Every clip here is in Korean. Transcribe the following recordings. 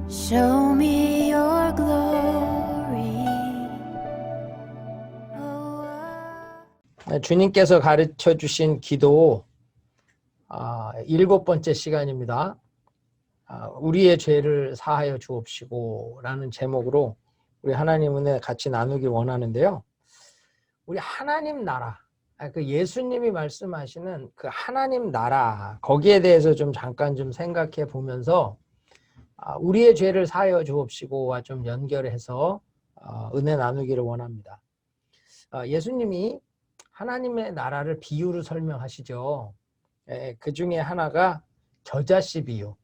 Show me your glory. 주님께서 가르쳐 주신 기도 7번째 시간입니다. 우리의 죄를 사하여 주옵시고 라는 제목으로 우리 하나님 은혜 같이 나누길 원하는데요. 우리 하나님 나라, 그 예수님이 말씀하시는 그 하나님 나라, 거기에 대해서 좀 잠깐 좀 생각해 보면서 우리의 죄를 사하여 주옵시고와 좀 연결해서 은혜 나누기를 원합니다. 예수님이 하나님의 나라를 비유로 설명하시죠. 그 중에 하나가 겨자씨 비유,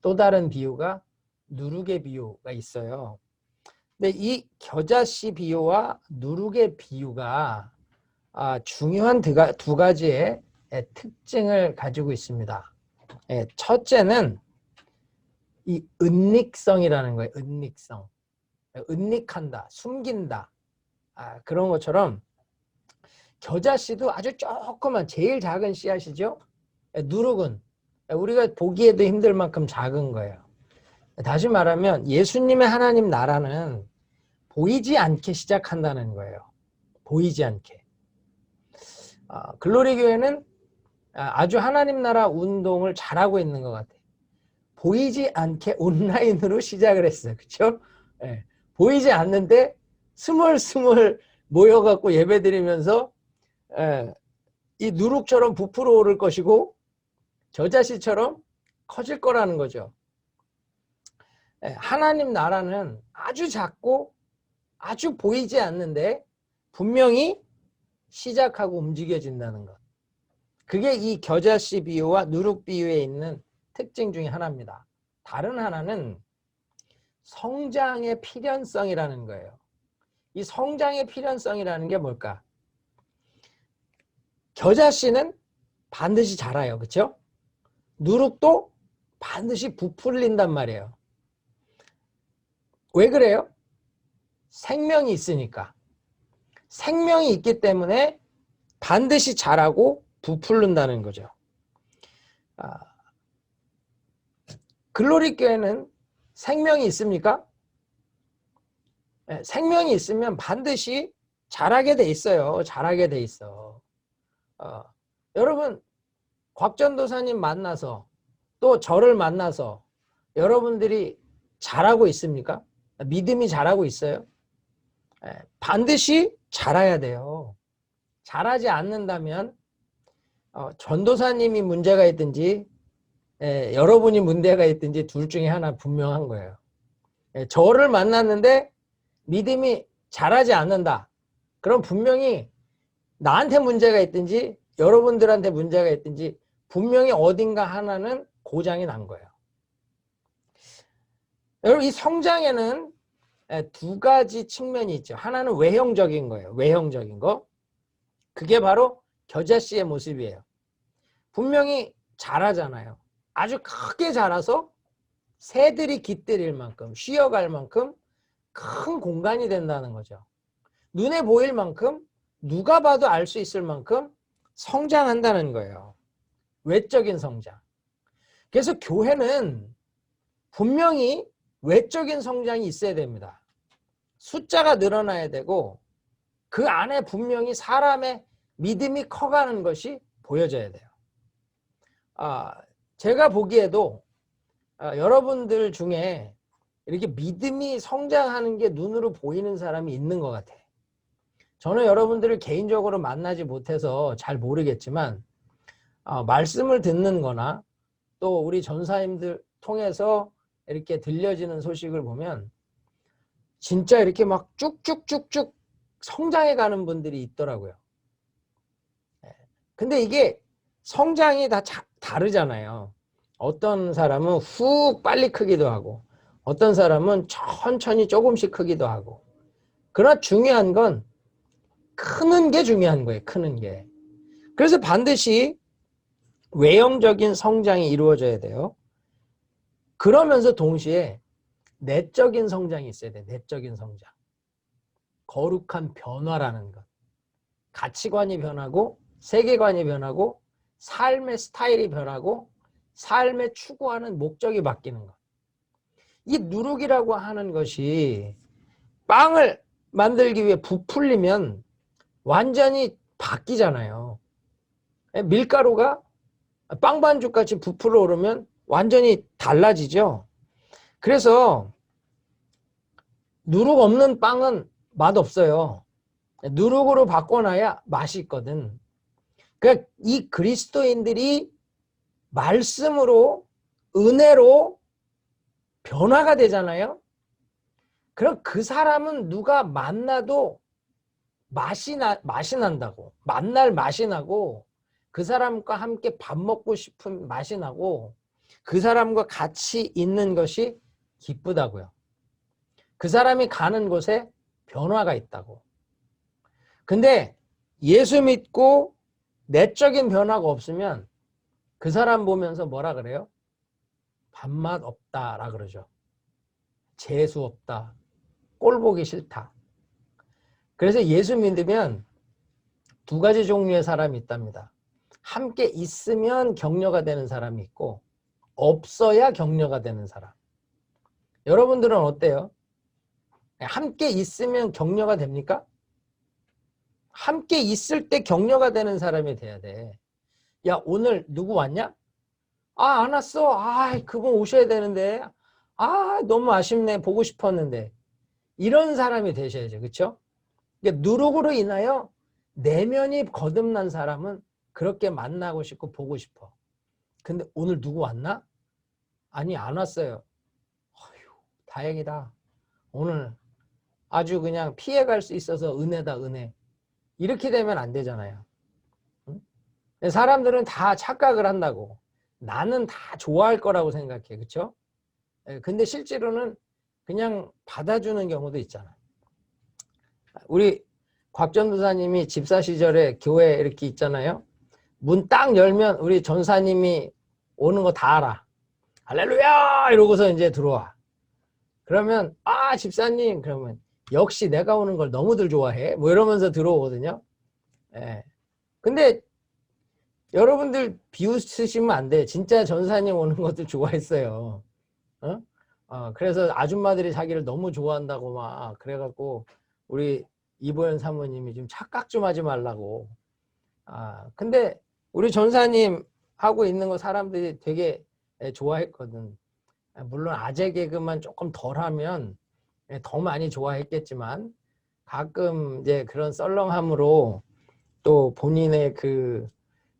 또 다른 비유가 누룩의 비유가 있어요. 근데 이 겨자씨 비유와 누룩의 비유가 중요한 두 가지의 특징을 가지고 있습니다. 첫째는 이 은닉성이라는 거예요. 은닉성. 은닉한다, 숨긴다. 그런 것처럼 겨자씨도 아주 조그만 제일 작은 씨앗이죠. 누룩은 우리가 보기에도 힘들 만큼 작은 거예요. 다시 말하면 예수님의 하나님 나라는 보이지 않게 시작한다는 거예요. 보이지 않게. 글로리 교회는 아주 하나님 나라 운동을 잘하고 있는 것 같아요. 보이지 않게 온라인으로 시작을 했어요. 그렇죠? 네. 보이지 않는데 스멀스멀 모여갖고 예배드리면서 이 누룩처럼 부풀어 오를 것이고 겨자씨처럼 커질 거라는 거죠. 하나님 나라는 아주 작고 아주 보이지 않는데 분명히 시작하고 움직여진다는 것. 그게 이 겨자씨 비유와 누룩 비유에 있는 특징 중에 하나입니다. 다른 하나는 성장의 필연성이라는 거예요. 이 성장의 필연성이라는 게 뭘까? 겨자씨는 반드시 자라요. 그렇죠? 누룩도 반드시 부풀린단 말이에요. 왜 그래요? 생명이 있으니까. 생명이 있기 때문에 반드시 자라고 부풀른다는 거죠. 글로리 교회는 생명이 있습니까? 네, 생명이 있으면 반드시 자라게 돼 있어요. 자라게 돼 있어. 여러분 곽전도사님 만나서 또 저를 만나서 여러분들이 자라고 있습니까? 믿음이 자라고 있어요? 반드시 자라야 돼요. 자라지 않는다면 전도사님이 문제가 있든지 여러분이 문제가 있든지 둘 중에 하나 분명한 거예요. 저를 만났는데 믿음이 자라지 않는다. 그럼 분명히 나한테 문제가 있든지 여러분들한테 문제가 있든지 분명히 어딘가 하나는 고장이 난 거예요. 여러분 이 성장에는 두 가지 측면이 있죠. 하나는 외형적인 거예요. 외형적인 거. 그게 바로 겨자씨의 모습이에요. 분명히 자라잖아요. 아주 크게 자라서 새들이 깃들일 만큼 쉬어갈 만큼 큰 공간이 된다는 거죠. 눈에 보일 만큼 누가 봐도 알 수 있을 만큼 성장한다는 거예요. 외적인 성장. 그래서 교회는 분명히 외적인 성장이 있어야 됩니다. 숫자가 늘어나야 되고 그 안에 분명히 사람의 믿음이 커가는 것이 보여져야 돼요. 제가 보기에도 여러분들 중에 이렇게 믿음이 성장하는 게 눈으로 보이는 사람이 있는 것 같아요. 저는 여러분들을 개인적으로 만나지 못해서 잘 모르겠지만 말씀을 듣는 거나 또 우리 전사님들 통해서 이렇게 들려지는 소식을 보면 진짜 이렇게 막 쭉쭉쭉쭉 성장해 가는 분들이 있더라고요. 근데 이게 성장이 다 다르잖아요. 어떤 사람은 훅 빨리 크기도 하고 어떤 사람은 천천히 조금씩 크기도 하고. 그러나 중요한 건 크는 게 중요한 거예요. 크는 게. 그래서 반드시 외형적인 성장이 이루어져야 돼요. 그러면서 동시에 내적인 성장이 있어야 돼요. 내적인 성장. 거룩한 변화라는 것. 가치관이 변하고 세계관이 변하고 삶의 스타일이 변하고 삶의 추구하는 목적이 바뀌는 것. 이 누룩이라고 하는 것이 빵을 만들기 위해 부풀리면 완전히 바뀌잖아요. 밀가루가 빵 반죽같이 부풀어 오르면 완전히 달라지죠. 그래서 누룩 없는 빵은 맛없어요. 누룩으로 바꿔놔야 맛이 있거든. 그러니까 이 그리스도인들이 말씀으로, 은혜로 변화가 되잖아요. 그럼 그 사람은 누가 만나도 맛이 난다고. 만날 맛이 나고, 그 사람과 함께 밥 먹고 싶은 맛이 나고, 그 사람과 같이 있는 것이 기쁘다고요. 그 사람이 가는 곳에 변화가 있다고. 근데 예수 믿고 내적인 변화가 없으면 그 사람 보면서 뭐라 그래요? 밥맛 없다라 그러죠. 재수 없다. 꼴 보기 싫다. 그래서 예수 믿으면 두 가지 종류의 사람이 있답니다. 함께 있으면 격려가 되는 사람이 있고 없어야 격려가 되는 사람. 여러분들은 어때요? 함께 있으면 격려가 됩니까? 함께 있을 때 격려가 되는 사람이 돼야 돼. 야, 오늘 누구 왔냐? 아, 안 왔어. 아, 그분 오셔야 되는데. 아, 너무 아쉽네. 보고 싶었는데. 이런 사람이 되셔야죠. 그렇죠? 그러니까 누룩으로 인하여 내면이 거듭난 사람은 그렇게 만나고 싶고 보고 싶어. 근데 오늘 누구 왔나? 아니, 안 왔어요. 어휴, 다행이다. 오늘 아주 그냥 피해갈 수 있어서 은혜다, 은혜. 이렇게 되면 안 되잖아요. 응? 사람들은 다 착각을 한다고. 나는 다 좋아할 거라고 생각해. 그렇죠? 근데 실제로는 그냥 받아주는 경우도 있잖아요. 우리 곽 전도사님이 집사 시절에 교회 이렇게 있잖아요. 문 딱 열면 우리 전사님이 오는 거 다 알아. 할렐루야! 이러고서 이제 들어와. 그러면 아, 집사님, 그러면 역시 내가 오는 걸 너무들 좋아해. 뭐 이러면서 들어오거든요. 예. 근데 여러분들 비웃으시면 안 돼. 진짜 전사님 오는 것도 좋아했어요. 그래서 아줌마들이 자기를 너무 좋아한다고 막 그래갖고 우리 이보연 사모님이 좀 착각 좀 하지 말라고. 근데 우리 전사님 하고 있는 거 사람들이 되게 좋아했거든. 물론 아재 개그만 조금 덜 하면 더 많이 좋아했겠지만 가끔 이제 그런 썰렁함으로 또 본인의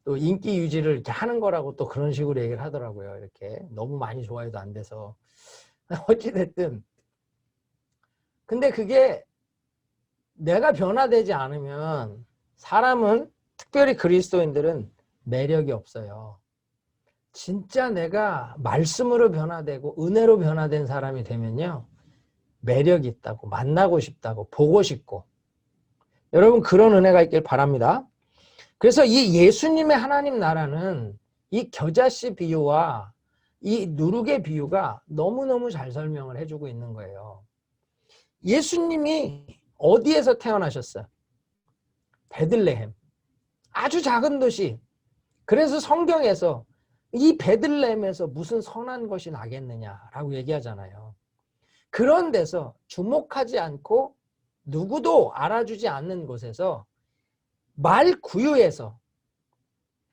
또 인기 유지를 이렇게 하는 거라고 또 그런 식으로 얘기를 하더라고요. 이렇게 너무 많이 좋아해도 안 돼서. 어찌됐든. 근데 그게 내가 변화되지 않으면 사람은, 특별히 그리스도인들은 매력이 없어요. 진짜 내가 말씀으로 변화되고 은혜로 변화된 사람이 되면요, 매력이 있다고, 만나고 싶다고, 보고 싶고. 여러분 그런 은혜가 있길 바랍니다. 그래서 이 예수님의 하나님 나라는 이 겨자씨 비유와 이 누룩의 비유가 너무너무 잘 설명을 해주고 있는 거예요. 예수님이 어디에서 태어나셨어요? 베들레헴. 아주 작은 도시. 그래서 성경에서 이 베들레헴에서 무슨 선한 것이 나겠느냐라고 얘기하잖아요. 그런 데서 주목하지 않고 누구도 알아주지 않는 곳에서 말구유에서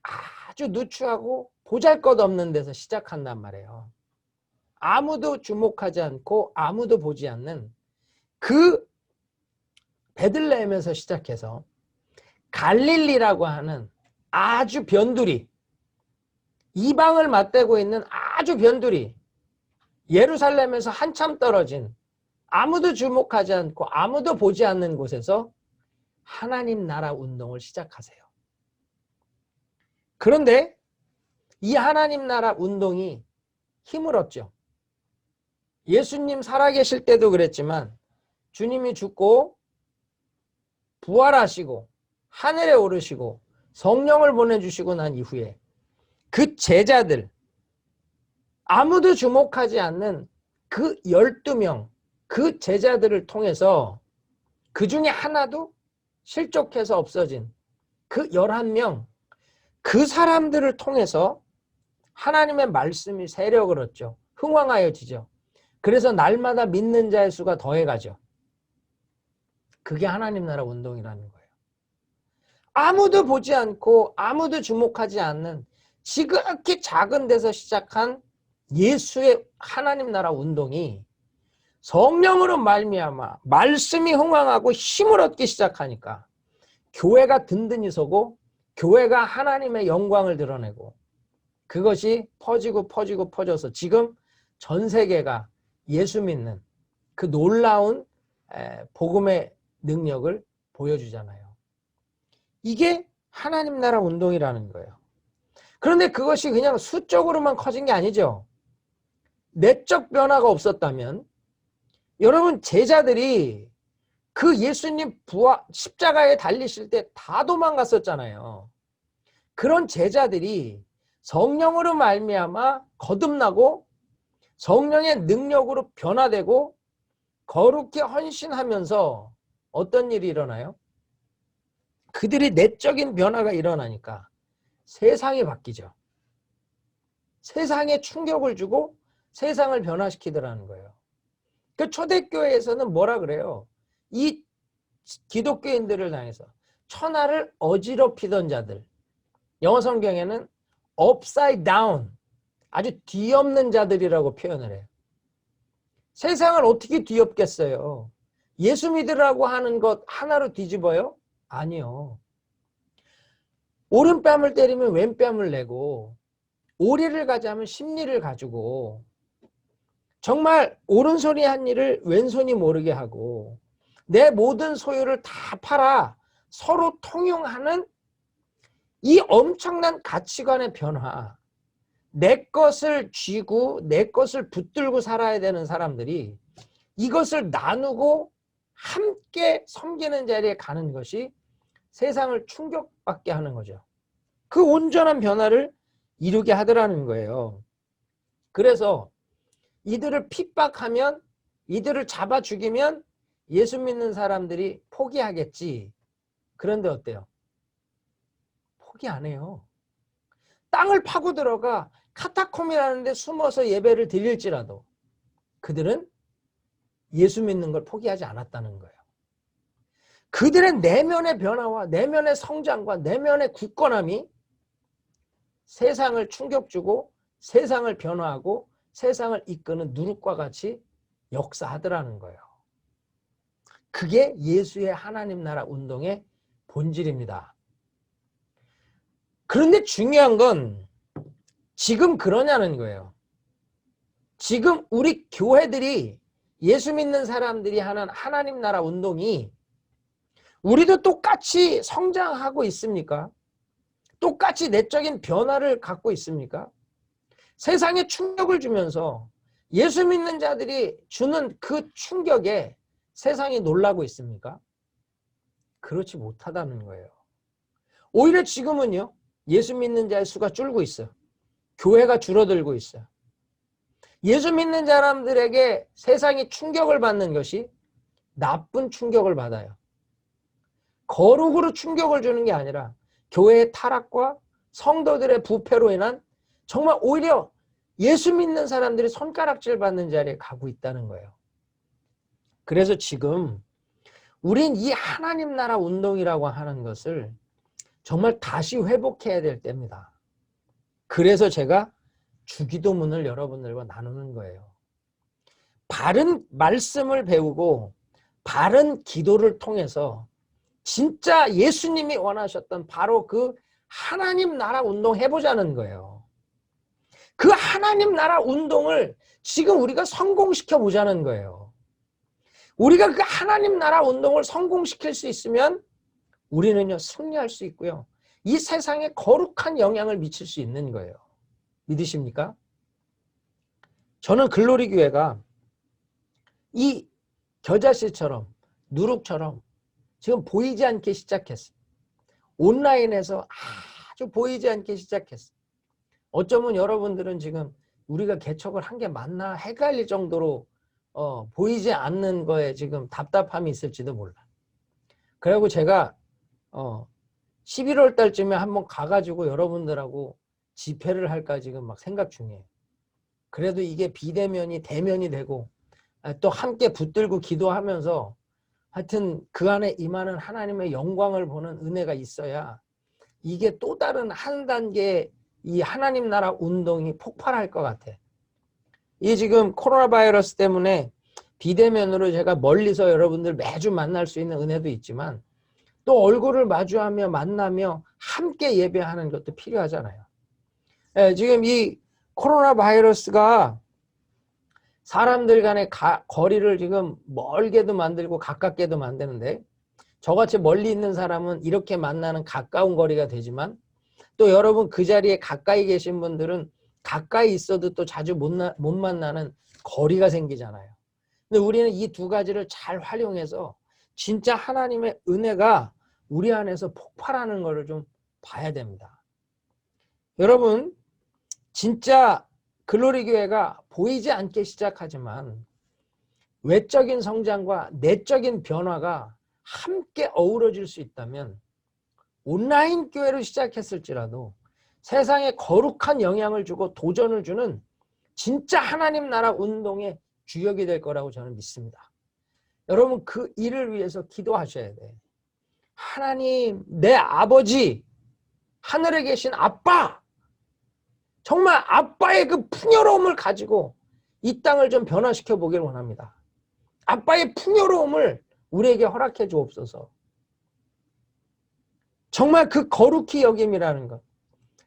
아주 누추하고 보잘것없는 데서 시작한단 말이에요. 아무도 주목하지 않고 아무도 보지 않는 그 베들레헴에서 시작해서 갈릴리라고 하는 아주 변두리, 이방을 맞대고 있는 아주 변두리, 예루살렘에서 한참 떨어진 아무도 주목하지 않고 아무도 보지 않는 곳에서 하나님 나라 운동을 시작하세요. 그런데 이 하나님 나라 운동이 힘을 얻죠. 예수님 살아계실 때도 그랬지만 주님이 죽고 부활하시고 하늘에 오르시고 성령을 보내주시고 난 이후에 그 제자들, 아무도 주목하지 않는 그 12명, 그 제자들을 통해서 그 중에 하나도 실족해서 없어진 그 11명, 그 사람들을 통해서 하나님의 말씀이 세력을 얻죠. 흥왕하여지죠. 그래서 날마다 믿는 자의 수가 더해가죠. 그게 하나님 나라 운동이라는 거예요. 아무도 보지 않고 아무도 주목하지 않는 지극히 작은 데서 시작한 예수의 하나님 나라 운동이 성령으로 말미암아 말씀이 흥왕하고 힘을 얻기 시작하니까 교회가 든든히 서고 교회가 하나님의 영광을 드러내고 그것이 퍼지고 퍼지고 퍼져서 지금 전 세계가 예수 믿는 그 놀라운 복음의 능력을 보여주잖아요. 이게 하나님 나라 운동이라는 거예요. 그런데 그것이 그냥 수적으로만 커진 게 아니죠. 내적 변화가 없었다면 여러분 제자들이 그 예수님 십자가에 달리실 때 다 도망갔었잖아요. 그런 제자들이 성령으로 말미암아 거듭나고 성령의 능력으로 변화되고 거룩히 헌신하면서 어떤 일이 일어나요? 그들이 내적인 변화가 일어나니까 세상이 바뀌죠. 세상에 충격을 주고 세상을 변화시키더라는 거예요. 그 초대교회에서는 뭐라 그래요? 이 기독교인들을 향해서 천하를 어지럽히던 자들, 영어 성경에는 upside down, 아주 뒤엎는 자들이라고 표현을 해요. 세상을 어떻게 뒤엎겠어요? 예수 믿으라고 하는 것 하나로 뒤집어요? 아니요. 오른뺨을 때리면 왼뺨을 내고 오리를 가자면 십리를 가지고 정말 오른손이 한 일을 왼손이 모르게 하고 내 모든 소유를 다 팔아 서로 통용하는 이 엄청난 가치관의 변화, 내 것을 쥐고 내 것을 붙들고 살아야 되는 사람들이 이것을 나누고 함께 섬기는 자리에 가는 것이 세상을 충격받게 하는 거죠. 그 온전한 변화를 이루게 하더라는 거예요. 그래서 이들을 핍박하면, 이들을 잡아 죽이면 예수 믿는 사람들이 포기하겠지. 그런데 어때요? 포기 안 해요. 땅을 파고 들어가 카타콤이라는 데 숨어서 예배를 드릴지라도 그들은 예수 믿는 걸 포기하지 않았다는 거예요. 그들의 내면의 변화와 내면의 성장과 내면의 굳건함이 세상을 충격주고 세상을 변화하고 세상을 이끄는 누룩과 같이 역사하더라는 거예요. 그게 예수의 하나님 나라 운동의 본질입니다. 그런데 중요한 건 지금 그러냐는 거예요. 지금 우리 교회들이 예수 믿는 사람들이 하는 하나님 나라 운동이 우리도 똑같이 성장하고 있습니까? 똑같이 내적인 변화를 갖고 있습니까? 세상에 충격을 주면서 예수 믿는 자들이 주는 그 충격에 세상이 놀라고 있습니까? 그렇지 못하다는 거예요. 오히려 지금은요, 예수 믿는 자의 수가 줄고 있어요. 교회가 줄어들고 있어요. 예수 믿는 사람들에게 세상이 충격을 받는 것이 나쁜 충격을 받아요. 거룩으로 충격을 주는 게 아니라 교회의 타락과 성도들의 부패로 인한 정말 오히려 예수 믿는 사람들이 손가락질 받는 자리에 가고 있다는 거예요. 그래서 지금 우린 이 하나님 나라 운동이라고 하는 것을 정말 다시 회복해야 될 때입니다. 그래서 제가 주기도문을 여러분들과 나누는 거예요. 바른 말씀을 배우고 바른 기도를 통해서 진짜 예수님이 원하셨던 바로 그 하나님 나라 운동 해보자는 거예요. 그 하나님 나라 운동을 지금 우리가 성공시켜 보자는 거예요. 우리가 그 하나님 나라 운동을 성공시킬 수 있으면 우리는요 승리할 수 있고요. 이 세상에 거룩한 영향을 미칠 수 있는 거예요. 믿으십니까? 저는 글로리 교회가 이 겨자씨처럼 누룩처럼 지금 보이지 않게 시작했어요. 온라인에서 아주 보이지 않게 시작했어요. 어쩌면 여러분들은 지금 우리가 개척을 한 게 맞나 헷갈릴 정도로 보이지 않는 거에 지금 답답함이 있을지도 몰라. 그리고 제가 11월 달쯤에 한번 가가지고 여러분들하고 집회를 할까 지금 막 생각 중이에요. 그래도 이게 비대면이 대면이 되고 또 함께 붙들고 기도하면서 하여튼 그 안에 임하는 하나님의 영광을 보는 은혜가 있어야 이게 또 다른 한 단계 이 하나님 나라 운동이 폭발할 것 같아. 이 지금 코로나 바이러스 때문에 비대면으로 제가 멀리서 여러분들 매주 만날 수 있는 은혜도 있지만 또 얼굴을 마주하며 만나며 함께 예배하는 것도 필요하잖아요. 지금 이 코로나 바이러스가 사람들 간의 거리를 지금 멀게도 만들고 가깝게도 만드는데 저같이 멀리 있는 사람은 이렇게 만나는 가까운 거리가 되지만 또 여러분 그 자리에 가까이 계신 분들은 가까이 있어도 또 자주 못 만나는 거리가 생기잖아요. 근데 우리는 이 두 가지를 잘 활용해서 진짜 하나님의 은혜가 우리 안에서 폭발하는 것을 좀 봐야 됩니다. 여러분 진짜 글로리 교회가 보이지 않게 시작하지만 외적인 성장과 내적인 변화가 함께 어우러질 수 있다면 온라인 교회로 시작했을지라도 세상에 거룩한 영향을 주고 도전을 주는 진짜 하나님 나라 운동의 주역이 될 거라고 저는 믿습니다. 여러분 그 일을 위해서 기도하셔야 돼. 하나님, 내 아버지, 하늘에 계신 아빠, 정말 아빠의 그 풍요로움을 가지고 이 땅을 좀 변화시켜 보길 원합니다. 아빠의 풍요로움을 우리에게 허락해 주옵소서. 정말 그 거룩히 여김이라는 것,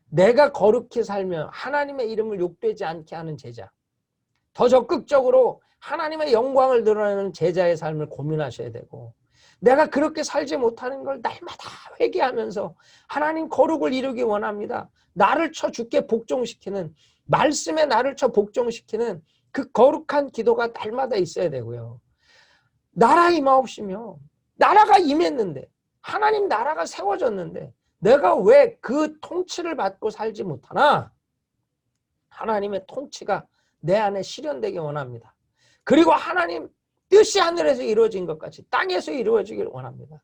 내가 거룩히 살며 하나님의 이름을 욕되지 않게 하는 제자, 더 적극적으로 하나님의 영광을 드러내는 제자의 삶을 고민하셔야 되고, 내가 그렇게 살지 못하는 걸 날마다 회개하면서 하나님 거룩을 이루기 원합니다. 나를 쳐 주께 복종시키는, 말씀에 나를 쳐 복종시키는 그 거룩한 기도가 날마다 있어야 되고요. 나라 임하옵시며, 나라가 임했는데, 하나님 나라가 세워졌는데 내가 왜 그 통치를 받고 살지 못하나? 하나님의 통치가 내 안에 실현되기 원합니다. 그리고 하나님 뜻이 하늘에서 이루어진 것 같이 땅에서 이루어지길 원합니다.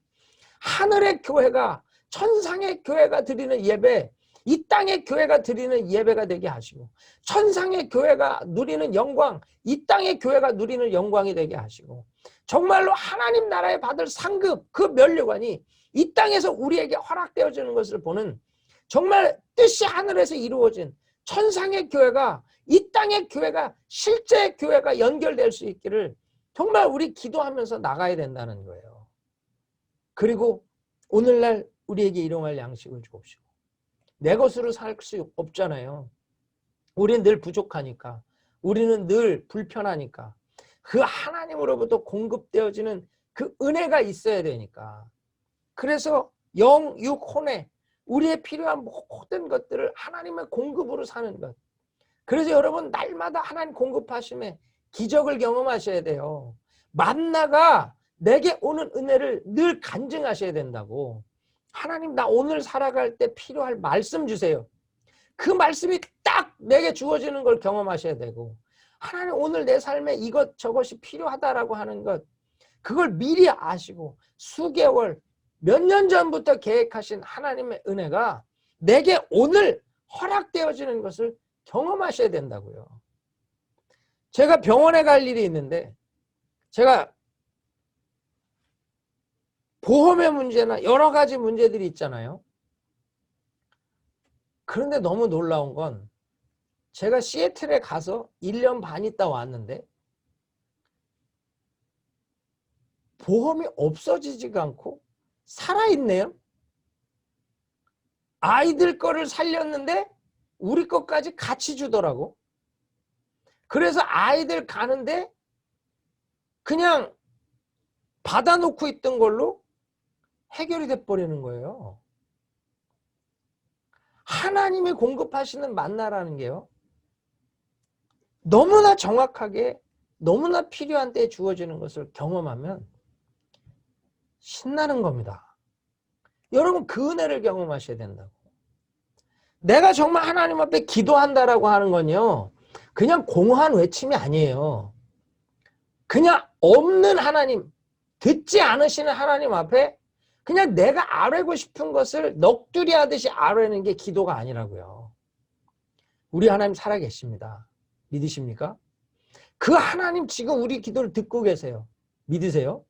하늘의 교회가, 천상의 교회가 드리는 예배, 이 땅의 교회가 드리는 예배가 되게 하시고, 천상의 교회가 누리는 영광, 이 땅의 교회가 누리는 영광이 되게 하시고, 정말로 하나님 나라에 받을 상급, 그 면류관이 이 땅에서 우리에게 허락되어지는 것을 보는 정말 뜻이 하늘에서 이루어진 천상의 교회가, 이 땅의 교회가, 실제 교회가 연결될 수 있기를 정말 우리 기도하면서 나가야 된다는 거예요. 그리고 오늘날 우리에게 일용할 양식을 주옵시고, 내 것으로 살 수 없잖아요. 우리는 늘 부족하니까, 우리는 늘 불편하니까, 그 하나님으로부터 공급되어지는 그 은혜가 있어야 되니까, 그래서 영, 육, 혼에 우리의 필요한 모든 것들을 하나님의 공급으로 사는 것. 그래서 여러분 날마다 하나님 공급하심에 기적을 경험하셔야 돼요. 만나가 내게 오는 은혜를 늘 간증하셔야 된다고. 하나님, 나 오늘 살아갈 때 필요할 말씀 주세요. 그 말씀이 딱 내게 주어지는 걸 경험하셔야 되고, 하나님 오늘 내 삶에 이것 저것이 필요하다라고 하는 것, 그걸 미리 아시고 수개월, 몇 년 전부터 계획하신 하나님의 은혜가 내게 오늘 허락되어지는 것을 경험하셔야 된다고요. 제가 병원에 갈 일이 있는데, 제가 보험의 문제나 여러 가지 문제들이 있잖아요. 그런데 너무 놀라운 건, 제가 시애틀에 가서 1년 반 있다 왔는데 보험이 없어지지가 않고 살아있네요. 아이들 거를 살렸는데 우리 것까지 같이 주더라고. 그래서 아이들 가는데 그냥 받아놓고 있던 걸로 해결이 돼버리는 거예요. 하나님이 공급하시는 만나라는 게요, 너무나 정확하게 너무나 필요한 때에 주어지는 것을 경험하면 신나는 겁니다. 여러분 그 은혜를 경험하셔야 된다고. 내가 정말 하나님 앞에 기도한다라고 하는 건요, 그냥 공허한 외침이 아니에요. 그냥 없는 하나님, 듣지 않으시는 하나님 앞에 그냥 내가 아뢰고 싶은 것을 넋두리 하듯이 아뢰는 게 기도가 아니라고요. 우리 하나님 살아계십니다. 믿으십니까? 그 하나님 지금 우리 기도를 듣고 계세요. 믿으세요?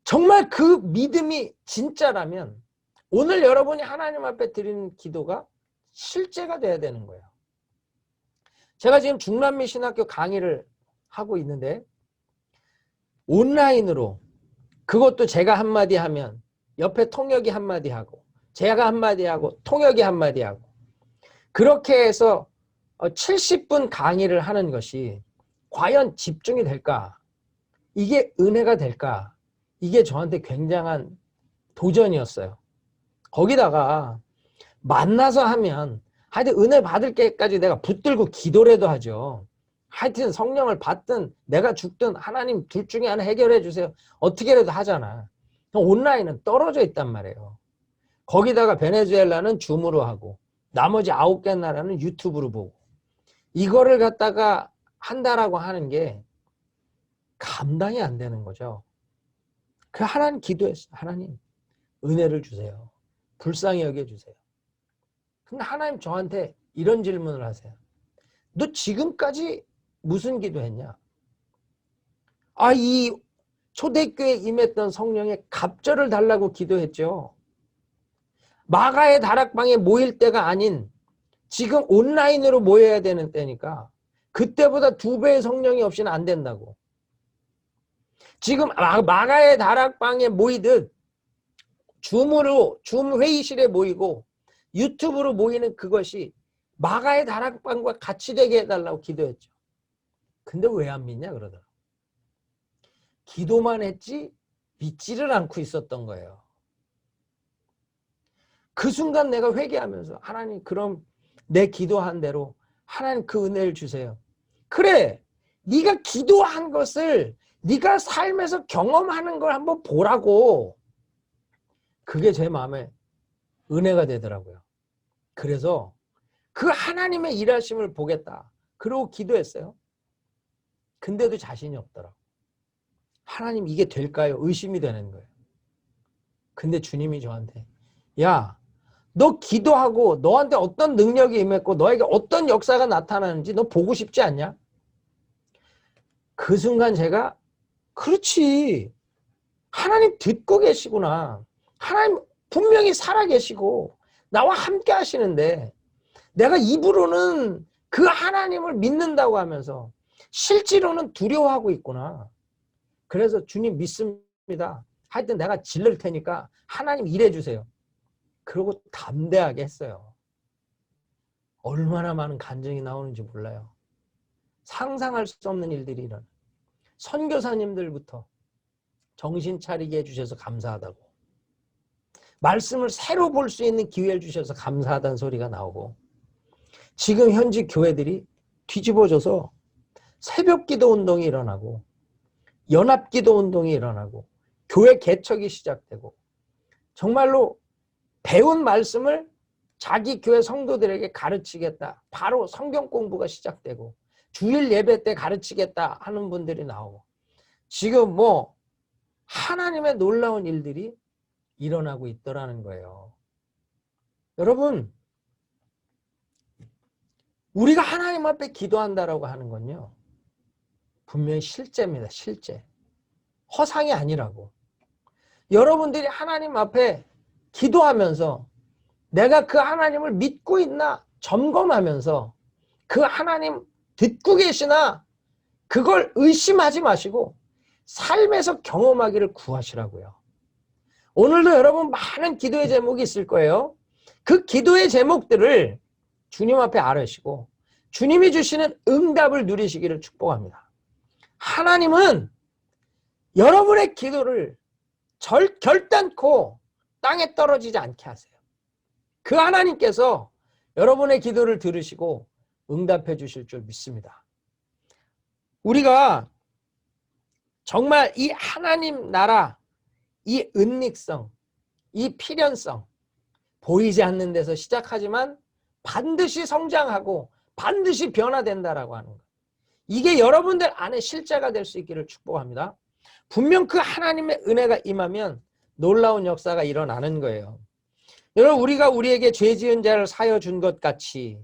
정말 그 믿음이 진짜라면 오늘 여러분이 하나님 앞에 드리는 기도가 실제가 돼야 되는 거예요. 제가 지금 중남미 신학교 강의를 하고 있는데 온라인으로, 그것도 제가 한마디 하면 옆에 통역이 한마디 하고 제가 한마디 하고 통역이 한마디 하고, 그렇게 해서 70분 강의를 하는 것이 과연 집중이 될까? 이게 은혜가 될까? 이게 저한테 굉장한 도전이었어요. 거기다가 만나서 하면 하여튼 은혜 받을 때까지 내가 붙들고 기도라도 하죠. 하여튼 성령을 받든 내가 죽든 하나님 둘 중에 하나 해결해 주세요. 어떻게라도 하잖아. 온라인은 떨어져 있단 말이에요. 거기다가 베네수엘라는 줌으로 하고 나머지 9개 나라는 유튜브로 보고, 이거를 갖다가 한다라고 하는 게 감당이 안 되는 거죠. 그 하나님 기도했어요. 하나님 은혜를 주세요. 불쌍히 여겨주세요. 근데 하나님 저한테 이런 질문을 하세요. 너 지금까지 무슨 기도했냐? 이 초대교회에 임했던 성령의 갑절을 달라고 기도했죠. 마가의 다락방에 모일 때가 아닌 지금 온라인으로 모여야 되는 때니까 그때보다 2배의 성령이 없이는 안 된다고. 지금 마가의 다락방에 모이듯 줌 회의실에 모이고 유튜브로 모이는 그것이 마가의 다락방과 같이 되게 해달라고 기도했죠. 근데 왜 안 믿냐 그러더라고. 기도만 했지 믿지를 않고 있었던 거예요. 그 순간 내가 회개하면서 하나님, 그럼 내 기도한 대로 하나님 그 은혜를 주세요. 그래, 네가 기도한 것을 네가 삶에서 경험하는 걸 한번 보라고. 그게 제 마음에 은혜가 되더라고요. 그래서 그 하나님의 일하심을 보겠다. 그러고 기도했어요. 근데도 자신이 없더라고. 하나님 이게 될까요? 의심이 되는 거예요. 근데 주님이 저한테, 야, 너 기도하고 너한테 어떤 능력이 임했고 너에게 어떤 역사가 나타나는지 너 보고 싶지 않냐? 그 순간 제가, 그렇지, 하나님 듣고 계시구나. 하나님 분명히 살아계시고 나와 함께 하시는데 내가 입으로는 그 하나님을 믿는다고 하면서 실제로는 두려워하고 있구나. 그래서 주님 믿습니다. 하여튼 내가 질를 테니까 하나님 일해 주세요. 그러고 담대하게 했어요. 얼마나 많은 간증이 나오는지 몰라요. 상상할 수 없는 일들이 일어나. 선교사님들부터 정신 차리게 해주셔서 감사하다고, 말씀을 새로 볼 수 있는 기회를 주셔서 감사하다는 소리가 나오고, 지금 현지 교회들이 뒤집어져서 새벽 기도 운동이 일어나고 연합 기도 운동이 일어나고 교회 개척이 시작되고, 정말로 배운 말씀을 자기 교회 성도들에게 가르치겠다, 바로 성경 공부가 시작되고 주일 예배 때 가르치겠다 하는 분들이 나오고, 지금 하나님의 놀라운 일들이 일어나고 있더라는 거예요. 여러분, 우리가 하나님 앞에 기도한다라고 하는 건요, 분명히 실제입니다. 실제. 허상이 아니라고. 여러분들이 하나님 앞에 기도하면서 내가 그 하나님을 믿고 있나 점검하면서 그 하나님 듣고 계시나 그걸 의심하지 마시고 삶에서 경험하기를 구하시라고요. 오늘도 여러분 많은 기도의 제목이 있을 거예요. 그 기도의 제목들을 주님 앞에 아뢰시고 주님이 주시는 응답을 누리시기를 축복합니다. 하나님은 여러분의 기도를 결단코 땅에 떨어지지 않게 하세요. 그 하나님께서 여러분의 기도를 들으시고 응답해 주실 줄 믿습니다. 우리가 정말 이 하나님 나라, 이 은닉성, 이 필연성, 보이지 않는 데서 시작하지만 반드시 성장하고 반드시 변화된다라고 하는 것. 이게 여러분들 안에 실제가 될 수 있기를 축복합니다. 분명 그 하나님의 은혜가 임하면 놀라운 역사가 일어나는 거예요. 여러분, 우리가 우리에게 죄 지은 자를 사여 준 것 같이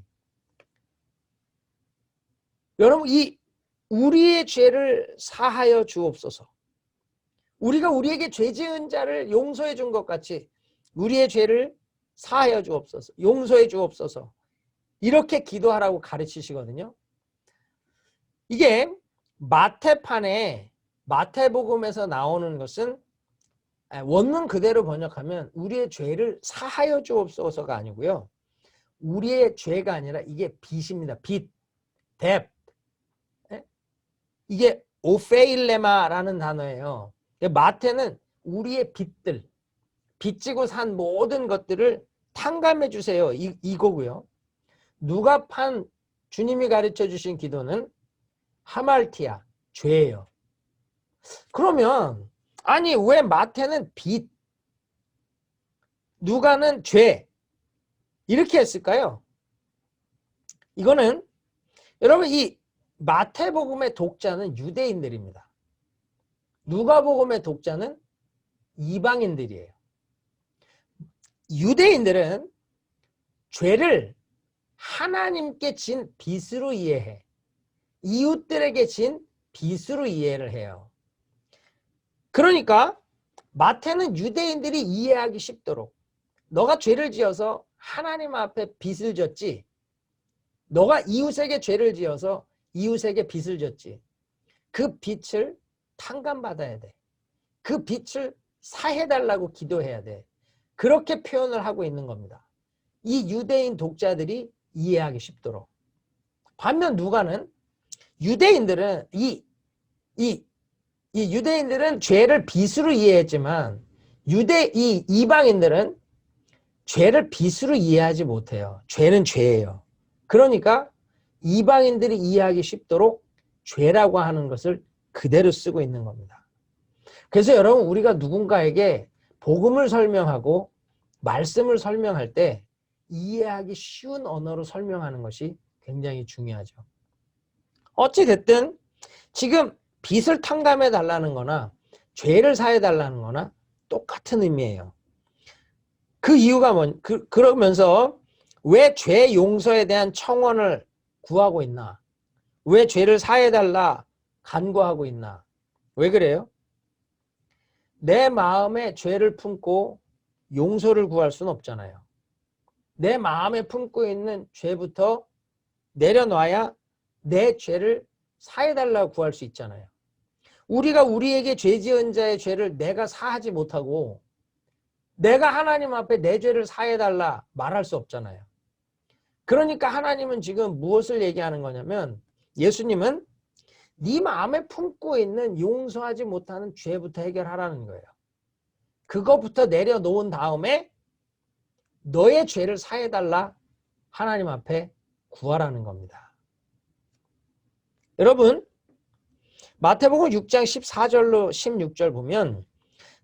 여러분, 이 우리의 죄를 사하여 주옵소서. 우리가 우리에게 죄 지은 자를 용서해 준 것 같이 우리의 죄를 사하여 주옵소서, 용서해 주옵소서, 이렇게 기도하라고 가르치시거든요. 이게 마태판에, 마태복음에서 나오는 것은 원문 그대로 번역하면 우리의 죄를 사하여 주옵소서가 아니고요, 우리의 죄가 아니라 이게 빚입니다. 빚, 뎁. 이게 오페일레마라는 단어예요. 마태는 우리의 빚들, 빚지고 산 모든 것들을 탕감해 주세요, 이거고요. 누가판 주님이 가르쳐 주신 기도는 하말티아, 죄예요. 그러면 아니 왜 마태는 빚, 누가는 죄 이렇게 했을까요? 이거는 여러분, 이 마태복음의 독자는 유대인들입니다. 누가복음의 독자는 이방인들이에요. 유대인들은 죄를 하나님께 진 빚으로 이해해. 이웃들에게 진 빚으로 이해를 해요. 그러니까 마태는 유대인들이 이해하기 쉽도록, 너가 죄를 지어서 하나님 앞에 빚을 졌지, 너가 이웃에게 죄를 지어서 이웃에게 빚을 졌지, 그 빚을 탕감받아야 돼. 그 빚을 사해달라고 기도해야 돼. 그렇게 표현을 하고 있는 겁니다. 이 유대인 독자들이 이해하기 쉽도록. 반면 누가는 유대인들은 이 유대인들은 죄를 빚으로 이해했지만 이 이방인들은 죄를 빚으로 이해하지 못해요. 죄는 죄예요. 그러니까 이방인들이 이해하기 쉽도록 죄라고 하는 것을 그대로 쓰고 있는 겁니다. 그래서 여러분, 우리가 누군가에게 복음을 설명하고 말씀을 설명할 때 이해하기 쉬운 언어로 설명하는 것이 굉장히 중요하죠. 어찌됐든 지금 빚을 탕감해 달라는 거나 죄를 사해 달라는 거나 똑같은 의미예요. 그 이유가 그러면서 왜 죄 용서에 대한 청원을 구하고 있나? 왜 죄를 사해 달라 간구하고 있나? 왜 그래요? 내 마음에 죄를 품고 용서를 구할 수는 없잖아요. 내 마음에 품고 있는 죄부터 내려놔야 내 죄를 사해달라고 구할 수 있잖아요. 우리가 우리에게 죄 지은 자의 죄를 내가 사하지 못하고 내가 하나님 앞에 내 죄를 사해달라 말할 수 없잖아요. 그러니까 하나님은 지금 무엇을 얘기하는 거냐면, 예수님은 네 마음에 품고 있는 용서하지 못하는 죄부터 해결하라는 거예요. 그거부터 내려놓은 다음에 너의 죄를 사해달라 하나님 앞에 구하라는 겁니다. 여러분, 마태복음 6장 14절로 16절 보면,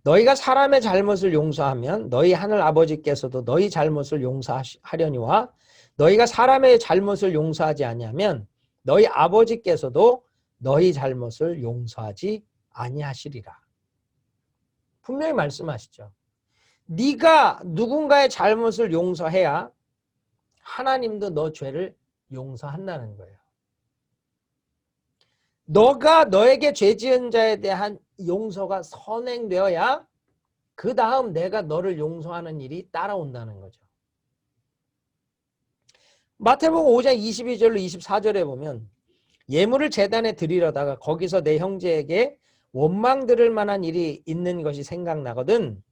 너희가 사람의 잘못을 용서하면 너희 하늘 아버지께서도 너희 잘못을 용서하려니와 너희가 사람의 잘못을 용서하지 아니하면 너희 아버지께서도 너희 잘못을 용서하지 아니하시리라. 분명히 말씀하시죠. 네가 누군가의 잘못을 용서해야 하나님도 너 죄를 용서한다는 거예요. 너가 너에게 죄 지은 자에 대한 용서가 선행되어야 그 다음 내가 너를 용서하는 일이 따라온다는 거죠. 마태복음 5장 22절로 24절에 보면, 예물을 제단에 드리려다가 거기서 내 형제에게 원망 들을 만한 일이 있는 것이 생각나거든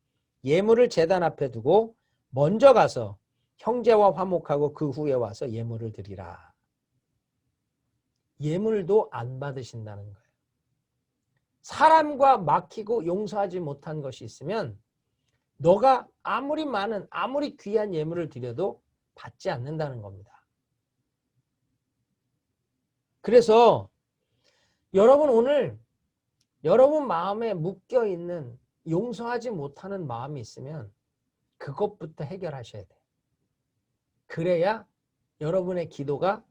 예물을 제단 앞에 두고 먼저 가서 형제와 화목하고 그 후에 와서 예물을 드리라. 예물도 안 받으신다는 거예요. 사람과 막히고 용서하지 못한 것이 있으면 너가 아무리 많은, 아무리 귀한 예물을 드려도 받지 않는다는 겁니다. 그래서 여러분, 오늘 여러분 마음에 묶여있는 용서하지 못하는 마음이 있으면 그것부터 해결하셔야 돼요. 그래야 여러분의 기도가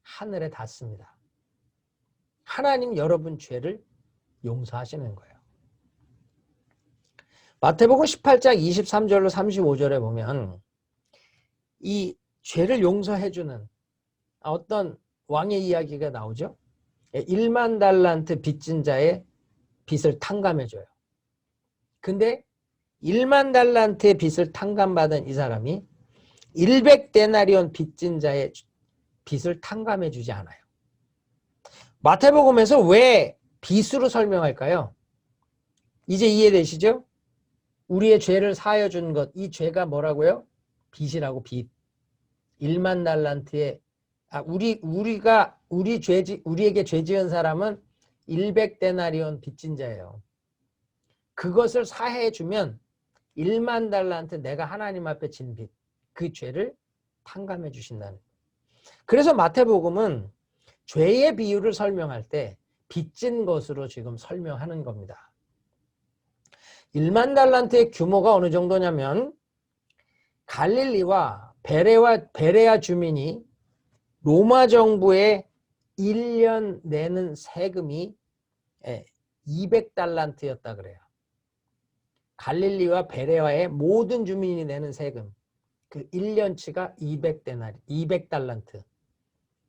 하늘에 닿습니다. 하나님 여러분 죄를 용서하시는 거예요. 마태복음 18장 23절로 35절에 보면 이 죄를 용서해주는 어떤 왕의 이야기가 나오죠. 1만 달란트 빚진 자의 빚을 탕감해줘요. 근데 1만 달란트의 빚을 탕감받은 이 사람이 100데나리온 빚진 자의 빚을 탕감해주지 않아요. 마태복음에서 왜 빚으로 설명할까요? 이제 이해되시죠? 우리의 죄를 사하여 준 것, 이 죄가 뭐라고요? 빚이라고, 빚. 1만 달란트의 우리에게 죄 지은 사람은 100데나리온 빚진 자예요. 그것을 사해 주면 1만 달란트 내가 하나님 앞에 진 빚, 그 죄를 탕감해 주신다는. 그래서 마태복음은 죄의 비유를 설명할 때 빚진 것으로 지금 설명하는 겁니다. 1만 달란트의 규모가 어느 정도냐면 갈릴리와 베레아 주민이 로마 정부에 1년 내는 세금이 200달란트였다 그래요. 갈릴리와 베레아의 모든 주민이 내는 세금, 그 1년치가 200달란트.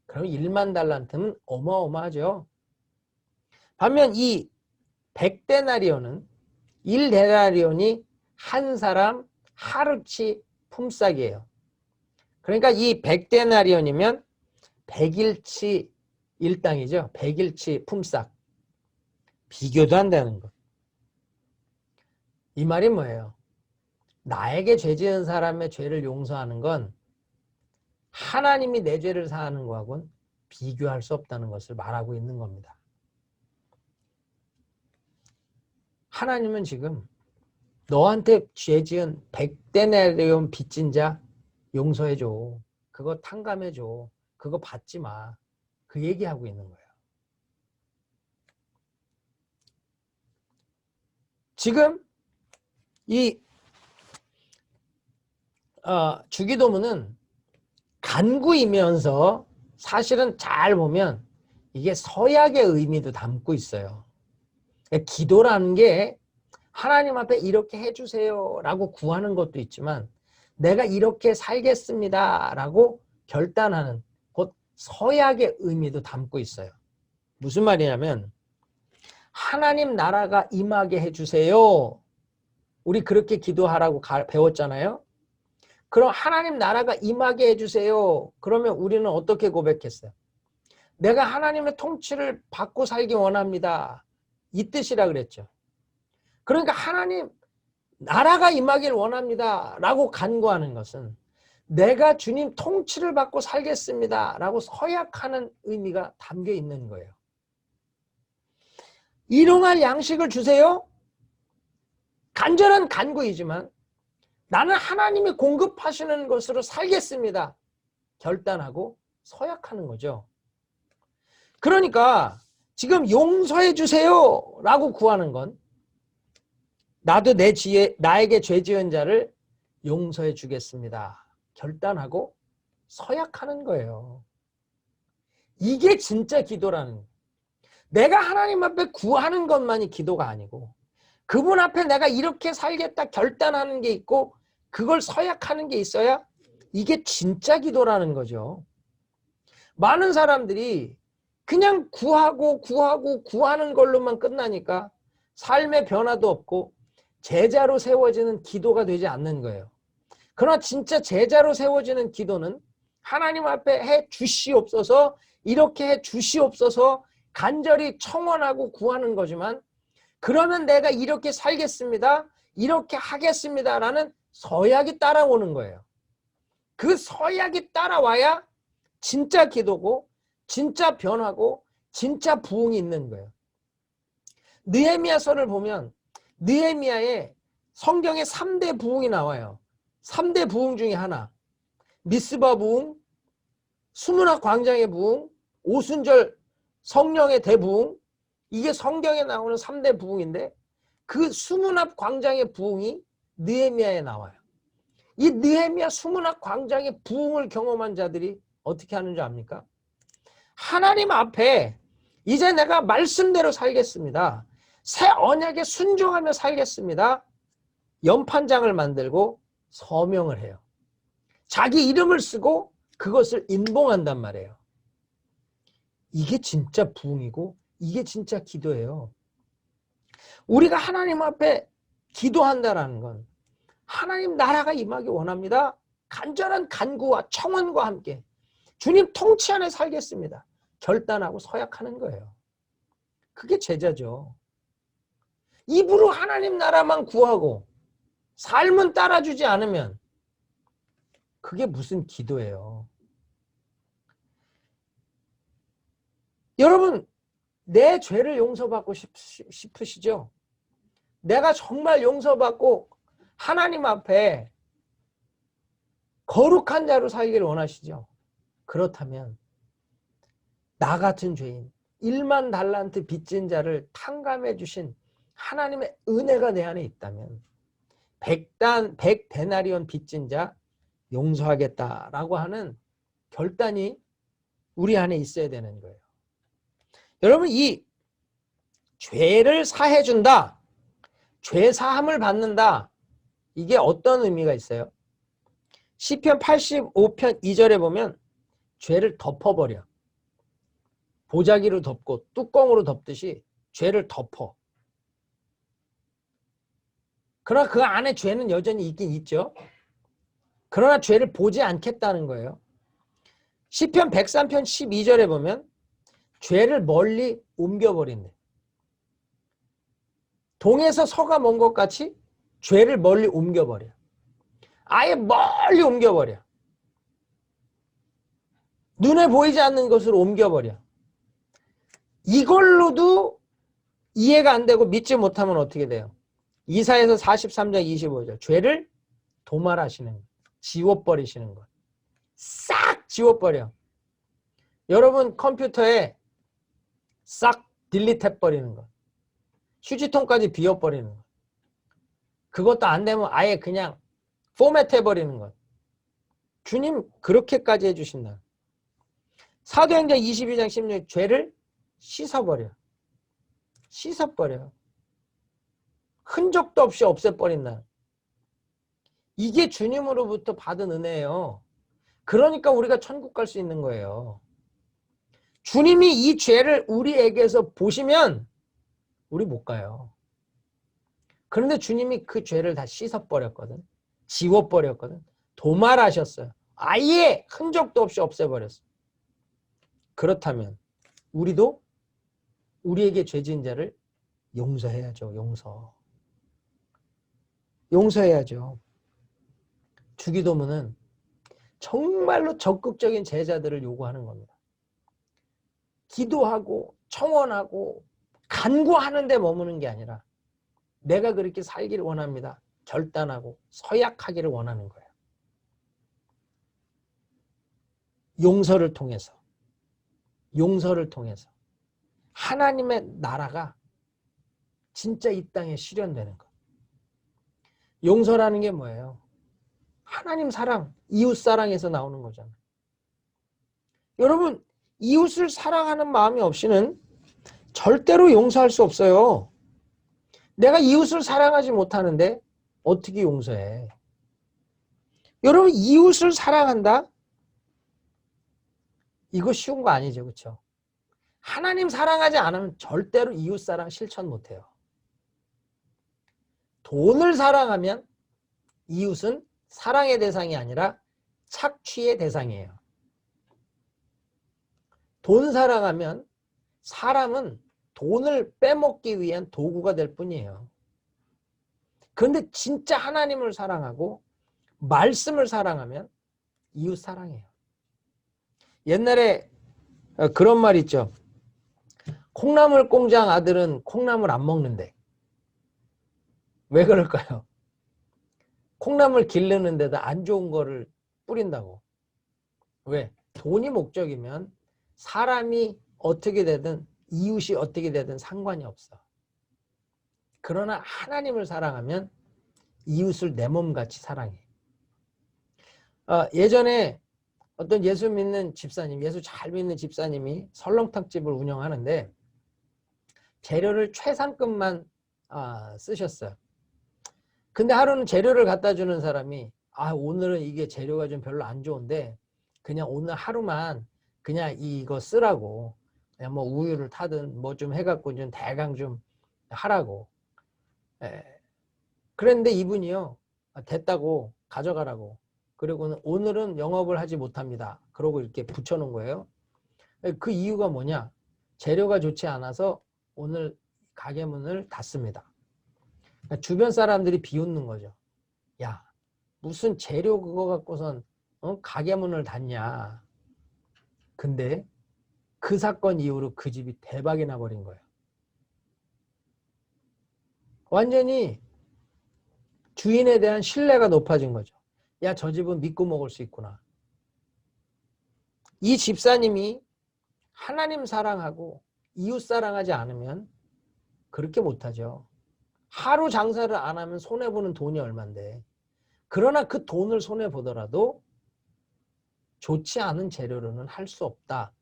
그럼 1만 달란트는 어마어마하죠. 반면 이 100데나리온은 1데나리온이 한 사람 하루치 품삯이에요. 그러니까 이 100데나리온이면 100일치 일당이죠. 100일치 품삯. 비교도 안 되는 것. 이 말이 뭐예요? 나에게 죄 지은 사람의 죄를 용서하는 건 하나님이 내 죄를 사하는 거하고는 비교할 수 없다는 것을 말하고 있는 겁니다. 하나님은 지금 너한테 죄 지은 100데나리온 빚진 자 용서해줘. 그거 탕감해줘. 그거 받지 마. 그 얘기하고 있는 거예요. 지금 이 주기도문은 간구이면서 사실은 잘 보면 이게 서약의 의미도 담고 있어요. 기도라는 게 하나님 앞에 이렇게 해주세요 라고 구하는 것도 있지만 내가 이렇게 살겠습니다 라고 결단하는 곧 서약의 의미도 담고 있어요. 무슨 말이냐면 하나님 나라가 임하게 해주세요. 우리 그렇게 기도하라고 배웠잖아요. 그럼 하나님 나라가 임하게 해주세요. 그러면 우리는 어떻게 고백했어요? 내가 하나님의 통치를 받고 살기 원합니다. 이 뜻이라 그랬죠. 그러니까 하나님 나라가 임하길 원합니다 라고 간구하는 것은 내가 주님 통치를 받고 살겠습니다 라고 서약하는 의미가 담겨 있는 거예요. 일용할 양식을 주세요. 간절한 간구이지만 나는 하나님이 공급하시는 것으로 살겠습니다. 결단하고 서약하는 거죠. 그러니까 지금 용서해 주세요 라고 구하는 건 나도 나에게 죄 지은 자를 용서해 주겠습니다. 결단하고 서약하는 거예요. 이게 진짜 기도라는 거예요. 내가 하나님 앞에 구하는 것만이 기도가 아니고 그분 앞에 내가 이렇게 살겠다 결단하는 게 있고 그걸 서약하는 게 있어야 이게 진짜 기도라는 거죠. 많은 사람들이 그냥 구하는 걸로만 끝나니까 삶의 변화도 없고 제자로 세워지는 기도가 되지 않는 거예요. 그러나 진짜 제자로 세워지는 기도는 하나님 앞에 해 주시옵소서, 이렇게 해 주시옵소서 간절히 청원하고 구하는 거지만 그러면 내가 이렇게 살겠습니다, 이렇게 하겠습니다 라는 서약이 따라오는 거예요. 그 서약이 따라와야 진짜 기도고 진짜 변화고 진짜 부흥이 있는 거예요. 느헤미야서를 보면 느헤미야에 성경에 3대 부흥이 나와요. 3대 부흥 중에 하나, 미스바 부흥, 수문학 광장의 부흥, 오순절 성령의 대부흥, 이게 성경에 나오는 3대 부흥인데 그 수문학 광장의 부흥이 느헤미야에 나와요. 이 느헤미야 수문학 광장의 부흥을 경험한 자들이 어떻게 하는 줄 압니까? 하나님 앞에 이제 내가 말씀대로 살겠습니다. 새 언약에 순종하며 살겠습니다. 연판장을 만들고 서명을 해요. 자기 이름을 쓰고 그것을 인봉한단 말이에요. 이게 진짜 부흥이고 이게 진짜 기도예요. 우리가 하나님 앞에 기도한다라는 건 하나님 나라가 임하기 원합니다. 간절한 간구와 청원과 함께 주님 통치 안에 살겠습니다. 결단하고 서약하는 거예요. 그게 제자죠. 입으로 하나님 나라만 구하고 삶은 따라주지 않으면 그게 무슨 기도예요. 여러분, 내 죄를 용서받고 싶으시죠? 내가 정말 용서받고 하나님 앞에 거룩한 자로 살기를 원하시죠? 그렇다면 나 같은 죄인 1만 달란트 빚진 자를 탕감해 주신 하나님의 은혜가 내 안에 있다면 100데나리온 빚진 자 용서하겠다라고 하는 결단이 우리 안에 있어야 되는 거예요. 여러분, 이 죄를 사해준다, 죄 사함을 받는다, 이게 어떤 의미가 있어요? 시편 85편 2절에 보면 죄를 덮어버려. 보자기로 덮고 뚜껑으로 덮듯이 죄를 덮어. 그러나 그 안에 죄는 여전히 있긴 있죠. 그러나 죄를 보지 않겠다는 거예요. 시편 103편 12절에 보면 죄를 멀리 옮겨버린대. 동에서 서가 먼 것 같이 죄를 멀리 옮겨버려. 아예 멀리 옮겨버려. 눈에 보이지 않는 것으로 옮겨버려. 이걸로도 이해가 안 되고 믿지 못하면 어떻게 돼요? 이사야서 43장 25절. 죄를 도말하시는 것, 지워버리시는 것. 싹 지워버려. 여러분 컴퓨터에 싹 딜리트해버리는 것. 휴지통까지 비워버리는 것. 그것도 안 되면 아예 그냥 포맷해버리는 것. 주님 그렇게까지 해주신다. 사도행전 22장 16절. 죄를 씻어버려. 씻어버려. 흔적도 없이 없애버린다. 이게 주님으로부터 받은 은혜예요. 그러니까 우리가 천국 갈 수 있는 거예요. 주님이 이 죄를 우리에게서 보시면 우리 못 가요. 그런데 주님이 그 죄를 다 씻어버렸거든. 지워버렸거든. 도말하셨어요. 아예 흔적도 없이 없애버렸어요. 그렇다면 우리도 우리에게 죄 지은 자를 용서해야죠. 용서해야죠. 주기도문은 정말로 적극적인 제자들을 요구하는 겁니다. 기도하고 청원하고 간구하는 데 머무는 게 아니라 내가 그렇게 살기를 원합니다. 결단하고 서약하기를 원하는 거예요. 용서를 통해서 하나님의 나라가 진짜 이 땅에 실현되는 것. 용서라는 게 뭐예요? 하나님 사랑, 이웃 사랑에서 나오는 거잖아요. 여러분, 이웃을 사랑하는 마음이 없이는 절대로 용서할 수 없어요. 내가 이웃을 사랑하지 못하는데 어떻게 용서해? 여러분, 이웃을 사랑한다? 이거 쉬운 거 아니죠, 그렇죠? 하나님 사랑하지 않으면 절대로 이웃 사랑 실천 못해요. 돈을 사랑하면 이웃은 사랑의 대상이 아니라 착취의 대상이에요. 돈 사랑하면 사람은 돈을 빼먹기 위한 도구가 될 뿐이에요. 그런데 진짜 하나님을 사랑하고 말씀을 사랑하면 이웃 사랑해요. 옛날에 그런 말 있죠. 콩나물 공장 아들은 콩나물 안 먹는데. 왜 그럴까요? 콩나물 기르는 데다 안 좋은 거를 뿌린다고. 왜? 돈이 목적이면 사람이 어떻게 되든 이웃이 어떻게 되든 상관이 없어. 그러나 하나님을 사랑하면 이웃을 내 몸같이 사랑해. 예전에 어떤 예수 믿는 집사님, 예수 잘 믿는 집사님이 설렁탕집을 운영하는데 재료를 최상급만 쓰셨어요. 근데 하루는 재료를 갖다 주는 사람이 오늘은 이게 재료가 좀 별로 안 좋은데 그냥 오늘 하루만 그냥 이거 쓰라고 뭐 우유를 타든 뭐 좀 해갖고 좀 대강 좀 하라고. 그런데 이분이요, 됐다고 가져가라고. 그리고는 오늘은 영업을 하지 못합니다. 그러고 이렇게 붙여놓은 거예요. 그 이유가 뭐냐? 재료가 좋지 않아서 오늘 가게 문을 닫습니다. 그러니까 주변 사람들이 비웃는 거죠. 야, 무슨 재료 그거 갖고선 가게 문을 닫냐. 근데 그 사건 이후로 그 집이 대박이 나버린 거예요. 완전히 주인에 대한 신뢰가 높아진 거죠. 야, 저 집은 믿고 먹을 수 있구나. 이 집사님이 하나님 사랑하고 이웃 사랑하지 않으면 그렇게 못하죠. 하루 장사를 안 하면 손해보는 돈이 얼만데. 그러나 그 돈을 손해보더라도 좋지 않은 재료로는 할 수 없다.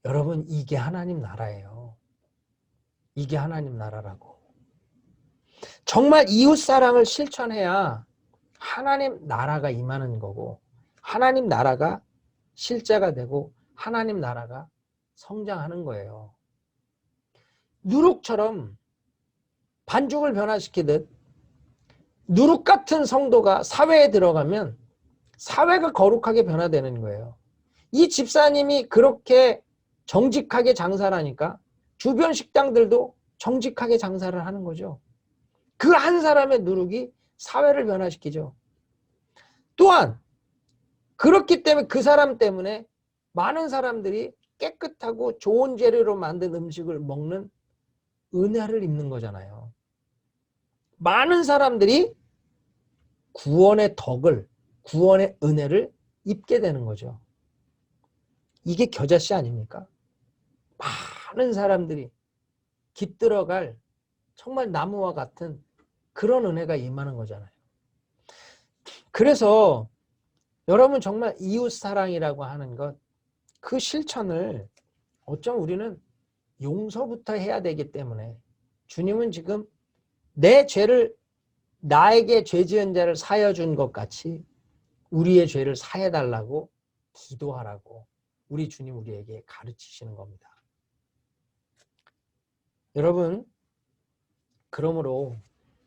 여러분, 이게 하나님 나라예요. 이게 하나님 나라라고. 정말 이웃 사랑을 실천해야 하나님 나라가 임하는 거고, 하나님 나라가 실제가 되고, 하나님 나라가 성장하는 거예요. 누룩처럼 반죽을 변화시키듯 누룩 같은 성도가 사회에 들어가면 사회가 거룩하게 변화되는 거예요. 이 집사님이 그렇게 정직하게 장사를 하니까 주변 식당들도 정직하게 장사를 하는 거죠. 그 한 사람의 누룩이 사회를 변화시키죠. 또한 그렇기 때문에 그 사람 때문에 많은 사람들이 깨끗하고 좋은 재료로 만든 음식을 먹는 은혜를 입는 거잖아요. 많은 사람들이 구원의 덕을, 구원의 은혜를 입게 되는 거죠. 이게 겨자씨 아닙니까? 많은 사람들이 깃들어갈 정말 나무와 같은 그런 은혜가 임하는 거잖아요. 그래서 여러분, 정말 이웃사랑이라고 하는 것, 그 실천을 어쩜 우리는 용서부터 해야 되기 때문에 주님은 지금 내 죄를, 나에게 죄 지은 자를 사여 준 것 같이 우리의 죄를 사해 달라고 기도하라고 우리 주님 우리에게 가르치시는 겁니다. 여러분, 그러므로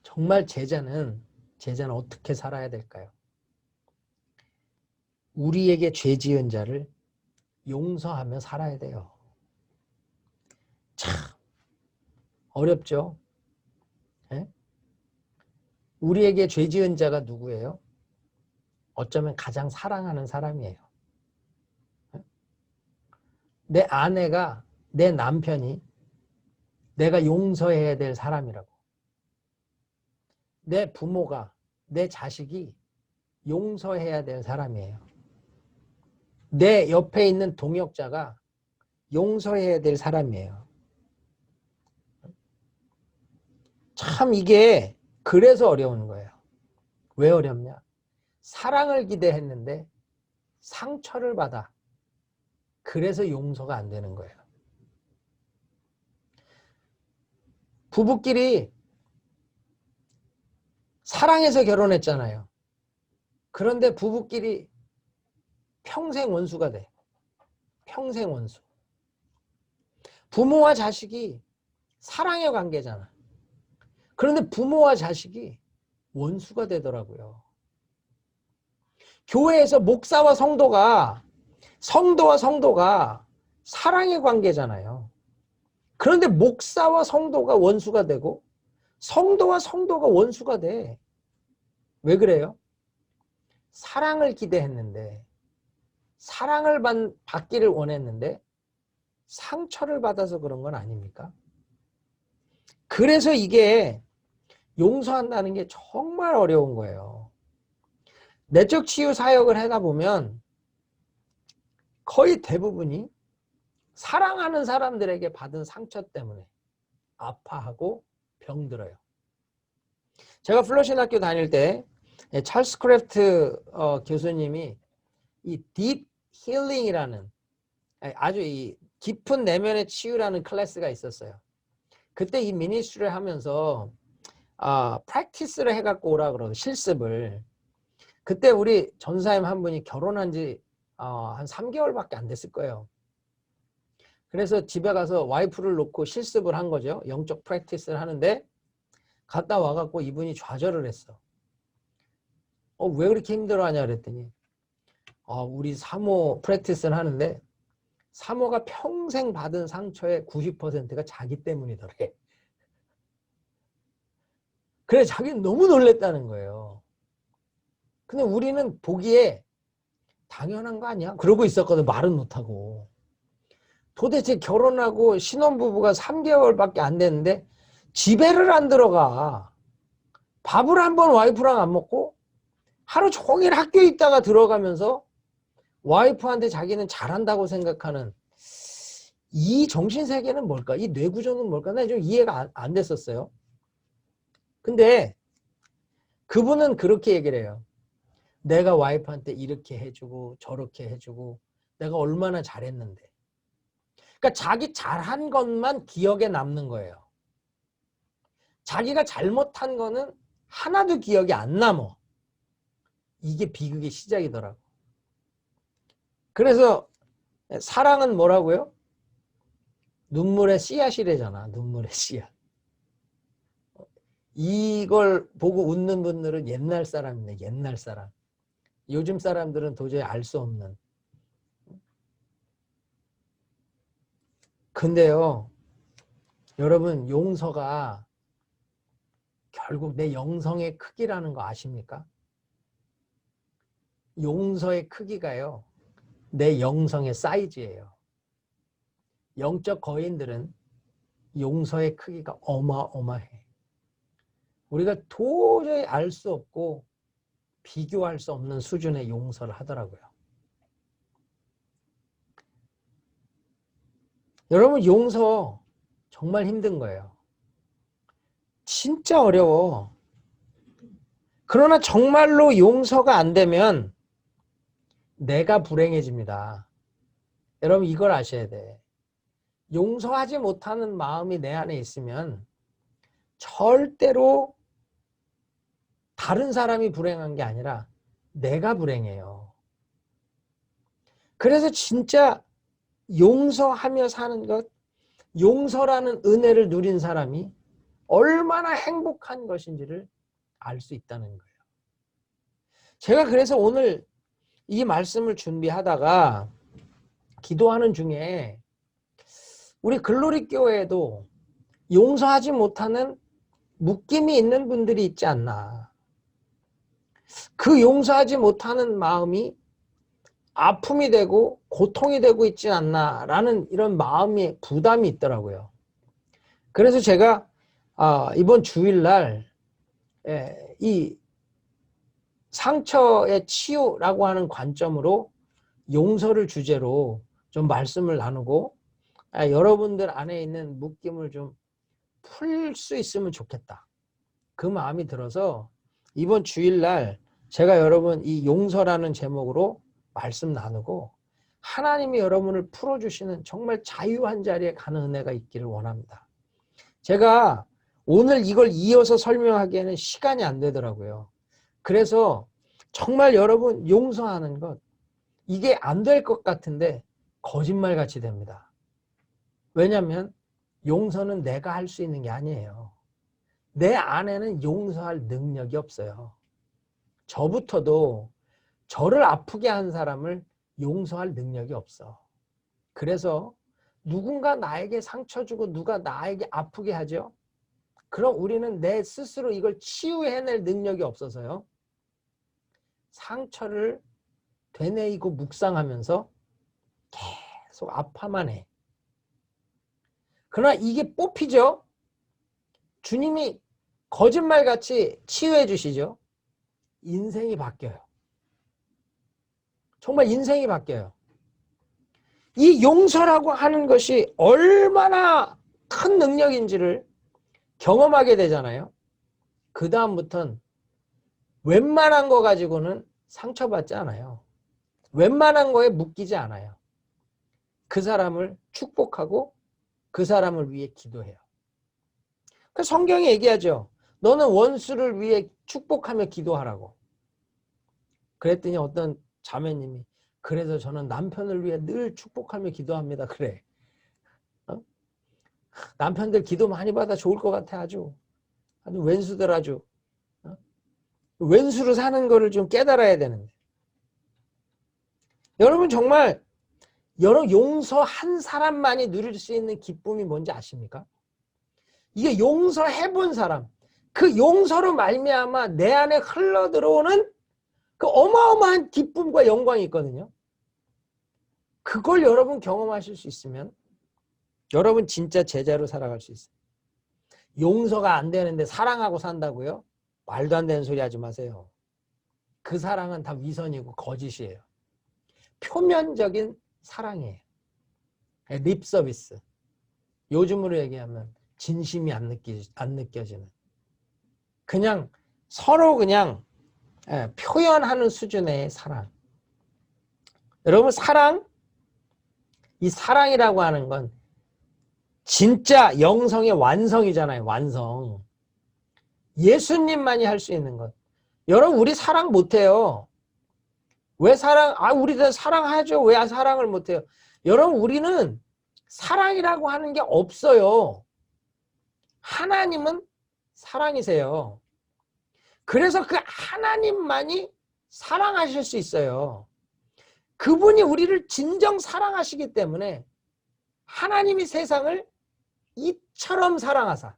정말 제자는 어떻게 살아야 될까요? 우리에게 죄 지은 자를 용서하며 살아야 돼요. 참 어렵죠? 네? 우리에게 죄 지은 자가 누구예요? 어쩌면 가장 사랑하는 사람이에요. 내 아내가, 내 남편이 내가 용서해야 될 사람이라고. 내 부모가, 내 자식이 용서해야 될 사람이에요. 내 옆에 있는 동역자가 용서해야 될 사람이에요. 참 이게 그래서 어려운 거예요. 왜 어렵냐? 사랑을 기대했는데 상처를 받아. 그래서 용서가 안 되는 거예요. 부부끼리 사랑해서 결혼했잖아요. 그런데 부부끼리 평생 원수가 돼. 평생 원수. 부모와 자식이 사랑의 관계잖아. 그런데 부모와 자식이 원수가 되더라고요. 교회에서 목사와 성도가 사랑의 관계잖아요. 그런데 목사와 성도가 원수가 되고 성도와 성도가 원수가 돼. 왜 그래요? 사랑을 기대했는데, 사랑을 받기를 원했는데 상처를 받아서 그런 건 아닙니까? 그래서 이게 용서한다는 게 정말 어려운 거예요. 내적 치유 사역을 하다 보면 거의 대부분이 사랑하는 사람들에게 받은 상처 때문에 아파하고 병들어요. 제가 플러신 학교 다닐 때 찰스 크래프트 교수님이 이 딥 힐링이라는 아주 이 깊은 내면의 치유라는 클래스가 있었어요. 그때 이 미니스트리를 하면서 프랙티스를 해갖고 오라 그러고 실습을. 그때 우리 전사님 한 분이 결혼한 지 한 3개월밖에 안 됐을 거예요. 그래서 집에 가서 와이프를 놓고 실습을 한 거죠. 영적 프랙티스를 하는데 갔다 와갖고 이분이 좌절을 했어. 왜 그렇게 힘들어하냐 그랬더니 우리 사모 프랙티스를 하는데 사모가 평생 받은 상처의 90%가 자기 때문이더래. 그래 자기는 너무 놀랬다는 거예요. 근데 우리는 보기에 당연한 거 아니야? 그러고 있었거든. 말은 못하고. 도대체 결혼하고 신혼부부가 3개월밖에 안 됐는데 집에를 안 들어가. 밥을 한 번 와이프랑 안 먹고 하루 종일 학교에 있다가 들어가면서 와이프한테 자기는 잘한다고 생각하는 이 정신세계는 뭘까? 이 뇌구조는 뭘까? 나 좀 이해가 안 됐었어요. 근데 그분은 그렇게 얘기를 해요. 내가 와이프한테 이렇게 해주고 저렇게 해주고 내가 얼마나 잘했는데. 그러니까 자기 잘한 것만 기억에 남는 거예요. 자기가 잘못한 거는 하나도 기억이 안 남어. 이게 비극의 시작이더라고. 그래서 사랑은 뭐라고요? 눈물의 씨앗이래잖아. 눈물의 씨앗. 이걸 보고 웃는 분들은 옛날 사람이네. 옛날 사람. 요즘 사람들은 도저히 알 수 없는. 근데요. 여러분 용서가 결국 내 영성의 크기라는 거 아십니까? 용서의 크기가요. 내 영성의 사이즈예요. 영적 거인들은 용서의 크기가 어마어마해. 우리가 도저히 알 수 없고 비교할 수 없는 수준의 용서를 하더라고요. 여러분 용서 정말 힘든 거예요. 진짜 어려워. 그러나 정말로 용서가 안 되면 내가 불행해집니다. 여러분 이걸 아셔야 돼. 용서하지 못하는 마음이 내 안에 있으면 절대로 다른 사람이 불행한 게 아니라 내가 불행해요. 그래서 진짜 용서하며 사는 것, 용서라는 은혜를 누린 사람이 얼마나 행복한 것인지를 알 수 있다는 거예요. 제가 그래서 오늘 이 말씀을 준비하다가 기도하는 중에 우리 글로리 교회에도 용서하지 못하는 묶임이 있는 분들이 있지 않나. 그 용서하지 못하는 마음이 아픔이 되고 고통이 되고 있지 않나라는 이런 마음의 부담이 있더라고요. 그래서 제가 이번 주일날 이 상처의 치유라고 하는 관점으로 용서를 주제로 좀 말씀을 나누고 여러분들 안에 있는 묶임을 좀 풀 수 있으면 좋겠다. 그 마음이 들어서 이번 주일날 제가 여러분 이 용서라는 제목으로 말씀 나누고 하나님이 여러분을 풀어주시는 정말 자유한 자리에 가는 은혜가 있기를 원합니다. 제가 오늘 이걸 이어서 설명하기에는 시간이 안 되더라고요. 그래서 정말 여러분 용서하는 것 이게 안 될 것 같은데 거짓말같이 됩니다. 왜냐하면 용서는 내가 할 수 있는 게 아니에요. 내 안에는 용서할 능력이 없어요. 저부터도 저를 아프게 한 사람을 용서할 능력이 없어. 그래서 누군가 나에게 상처 주고 누가 나에게 아프게 하죠. 그럼 우리는 내 스스로 이걸 치유해낼 능력이 없어서요. 상처를 되뇌이고 묵상하면서 계속 아파만 해. 그러나 이게 뽑히죠. 주님이 거짓말같이 치유해 주시죠. 인생이 바뀌어요. 정말 인생이 바뀌어요. 이 용서라고 하는 것이 얼마나 큰 능력인지를 경험하게 되잖아요. 그 다음부터는 웬만한 거 가지고는 상처받지 않아요. 웬만한 거에 묶이지 않아요. 그 사람을 축복하고 그 사람을 위해 기도해요. 그 성경이 얘기하죠. 너는 원수를 위해 축복하며 기도하라고. 그랬더니 어떤 자매님이 그래서 저는 남편을 위해 늘 축복하며 기도합니다. 그래. 남편들 기도 많이 받아 좋을 것 같아. 아주 왼수들 아주. 왼수로 사는 거를 좀 깨달아야 되는데. 여러분 정말 여러 용서한 사람만이 누릴 수 있는 기쁨이 뭔지 아십니까? 이게 용서해 본 사람, 그 용서로 말미암아 내 안에 흘러 들어오는 그 어마어마한 기쁨과 영광이 있거든요. 그걸 여러분 경험하실 수 있으면 여러분 진짜 제자로 살아갈 수 있어요. 용서가 안 되는데 사랑하고 산다고요? 말도 안 되는 소리 하지 마세요. 그 사랑은 다 위선이고 거짓이에요. 표면적인 사랑이에요. 립 서비스. 요즘으로 얘기하면 진심이 안 느껴지는. 그냥 서로 그냥 표현하는 수준의 사랑. 여러분 이 사랑이라고 하는 건 진짜 영성의 완성이잖아요. 완성. 예수님만이 할 수 있는 것. 여러분 우리 사랑 못해요. 왜 우리들 사랑하죠. 왜 사랑을 못해요? 여러분 우리는 사랑이라고 하는 게 없어요. 하나님은 사랑이세요. 그래서 그 하나님만이 사랑하실 수 있어요. 그분이 우리를 진정 사랑하시기 때문에 하나님이 세상을 이처럼 사랑하사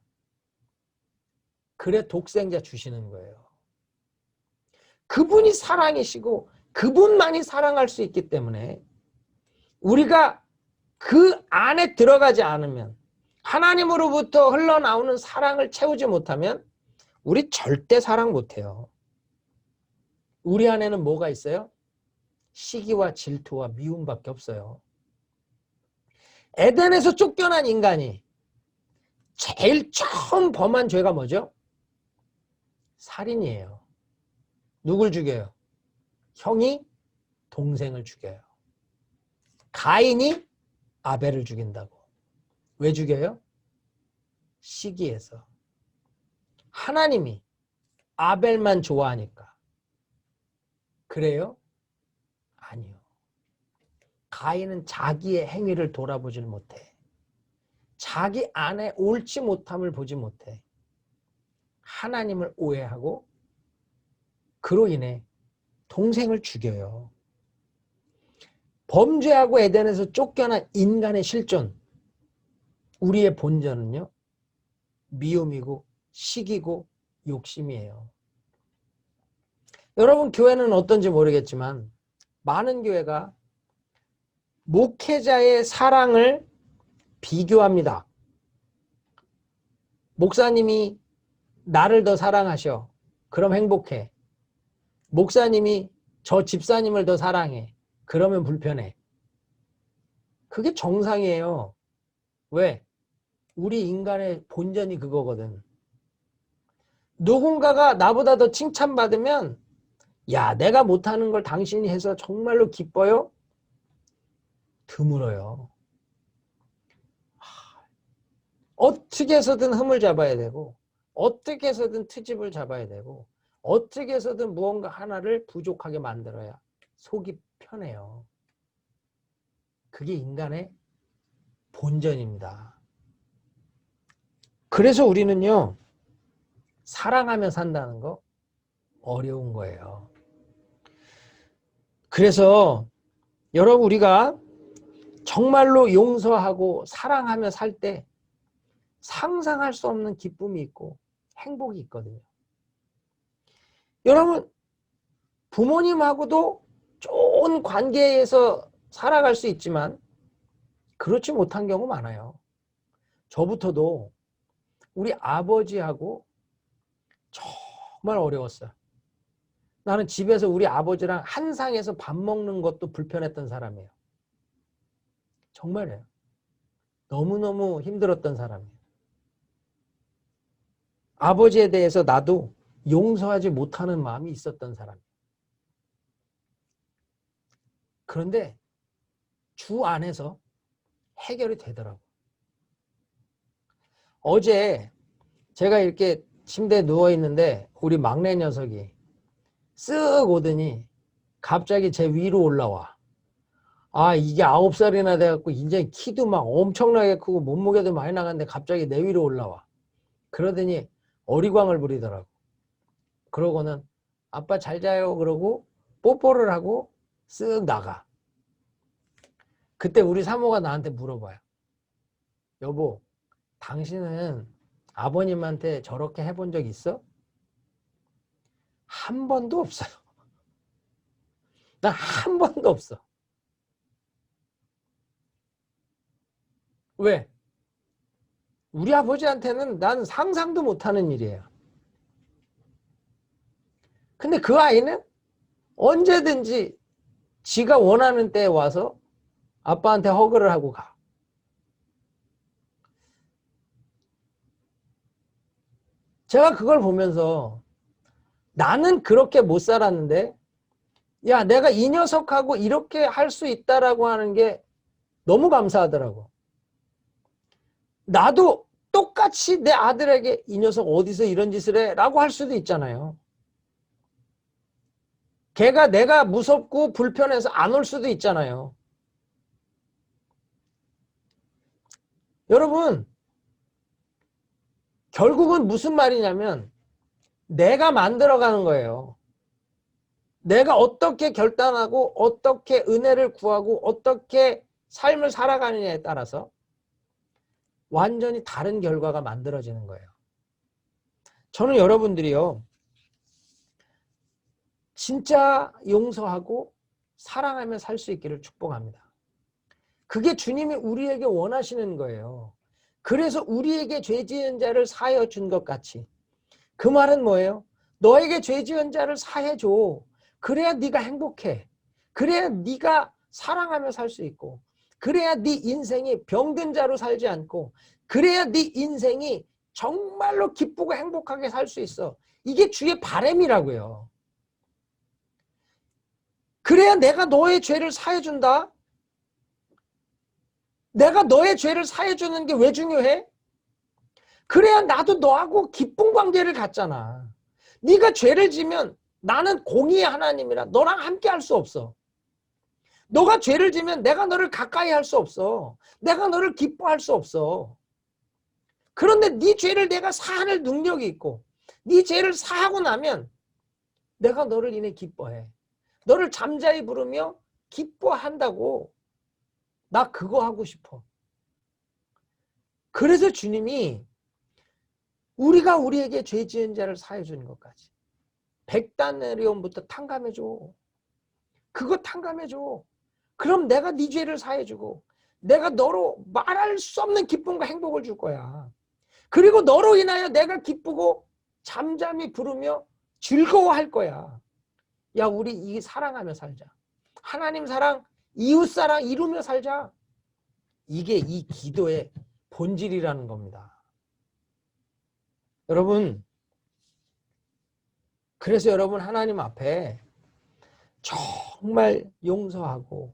그래 독생자 주시는 거예요. 그분이 사랑이시고 그분만이 사랑할 수 있기 때문에 우리가 그 안에 들어가지 않으면 하나님으로부터 흘러나오는 사랑을 채우지 못하면 우리 절대 사랑 못해요. 우리 안에는 뭐가 있어요? 시기와 질투와 미움밖에 없어요. 에덴에서 쫓겨난 인간이 제일 처음 범한 죄가 뭐죠? 살인이에요. 누굴 죽여요? 형이 동생을 죽여요. 가인이 아벨을 죽인다고. 왜 죽여요? 시기에서. 하나님이 아벨만 좋아하니까. 그래요? 아니요. 가인은 자기의 행위를 돌아보질 못해. 자기 안에 옳지 못함을 보지 못해. 하나님을 오해하고 그로 인해 동생을 죽여요. 범죄하고 에덴에서 쫓겨난 인간의 실존, 우리의 본전은요, 미움이고 시기고 욕심이에요. 여러분 교회는 어떤지 모르겠지만 많은 교회가 목회자의 사랑을 비교합니다. 목사님이 나를 더 사랑하셔. 그럼 행복해. 목사님이 저 집사님을 더 사랑해. 그러면 불편해. 그게 정상이에요. 왜? 우리 인간의 본전이 그거거든. 누군가가 나보다 더 칭찬받으면 야, 내가 못하는 걸 당신이 해서 정말로 기뻐요? 드물어요. 어떻게 해서든 흠을 잡아야 되고 어떻게 해서든 트집을 잡아야 되고 어떻게 해서든 무언가 하나를 부족하게 만들어야 속이 편해요. 그게 인간의 본전입니다. 그래서 우리는요, 사랑하며 산다는 거 어려운 거예요. 그래서 여러분 우리가 정말로 용서하고 사랑하며 살 때 상상할 수 없는 기쁨이 있고 행복이 있거든요. 여러분 부모님하고도 좋은 관계에서 살아갈 수 있지만 그렇지 못한 경우 많아요. 저부터도 우리 아버지하고 정말 어려웠어요. 나는 집에서 우리 아버지랑 한 상에서 밥 먹는 것도 불편했던 사람이에요. 정말이에요. 너무너무 힘들었던 사람이에요. 아버지에 대해서 나도 용서하지 못하는 마음이 있었던 사람이에요. 그런데 주 안에서 해결이 되더라고요. 어제 제가 이렇게 침대에 누워있는데 우리 막내 녀석이 쓱 오더니 갑자기 제 위로 올라와. 이게 9살이나 돼갖고 이제 키도 막 엄청나게 크고 몸무게도 많이 나갔는데 갑자기 내 위로 올라와. 그러더니 어리광을 부리더라고. 그러고는 아빠 잘 자요 그러고 뽀뽀를 하고 쓱 나가. 그때 우리 사모가 나한테 물어봐요. 여보, 당신은 아버님한테 저렇게 해본 적 있어? 한 번도 없어요. 난 한 번도 없어. 왜? 우리 아버지한테는 난 상상도 못하는 일이에요. 근데 그 아이는 언제든지 지가 원하는 때에 와서 아빠한테 허그를 하고 가. 제가 그걸 보면서 나는 그렇게 못 살았는데 야, 내가 이 녀석하고 이렇게 할 수 있다라고 하는 게 너무 감사하더라고. 나도 똑같이 내 아들에게 이 녀석 어디서 이런 짓을 해? 라고 할 수도 있잖아요. 걔가 내가 무섭고 불편해서 안 올 수도 있잖아요. 여러분, 결국은 무슨 말이냐면 내가 만들어가는 거예요. 내가 어떻게 결단하고 어떻게 은혜를 구하고 어떻게 삶을 살아가느냐에 따라서 완전히 다른 결과가 만들어지는 거예요. 저는 여러분들이요, 진짜 용서하고 사랑하며 살 수 있기를 축복합니다. 그게 주님이 우리에게 원하시는 거예요. 그래서 우리에게 죄 지은 자를 사하여 준 것 같이. 그 말은 뭐예요? 너에게 죄 지은 자를 사해 줘. 그래야 네가 행복해. 그래야 네가 사랑하며 살 수 있고, 그래야 네 인생이 병든 자로 살지 않고, 그래야 네 인생이 정말로 기쁘고 행복하게 살 수 있어. 이게 주의 바람이라고요. 그래야 내가 너의 죄를 사해 준다. 내가 너의 죄를 사해 주는 게 왜 중요해? 그래야 나도 너하고 기쁜 관계를 갖잖아. 네가 죄를 지면 나는 공의의 하나님이라 너랑 함께 할 수 없어. 너가 죄를 지면 내가 너를 가까이 할 수 없어. 내가 너를 기뻐할 수 없어. 그런데 네 죄를 내가 사할 능력이 있고 네 죄를 사하고 나면 내가 너를 인해 기뻐해. 너를 잠자히 부르며 기뻐한다고. 나 그거 하고 싶어. 그래서 주님이 우리가 우리에게 죄 지은 자를 사해 주는 것까지 100다나리온부터 탕감해줘. 그거 탕감해줘. 그럼 내가 네 죄를 사해주고 내가 너로 말할 수 없는 기쁨과 행복을 줄 거야. 그리고 너로 인하여 내가 기쁘고 잠잠히 부르며 즐거워할 거야. 야, 우리 이 사랑하며 살자. 하나님 사랑, 이웃 사랑 이루며 살자. 이게 이 기도의 본질이라는 겁니다. 여러분, 그래서 여러분 하나님 앞에 정말 용서하고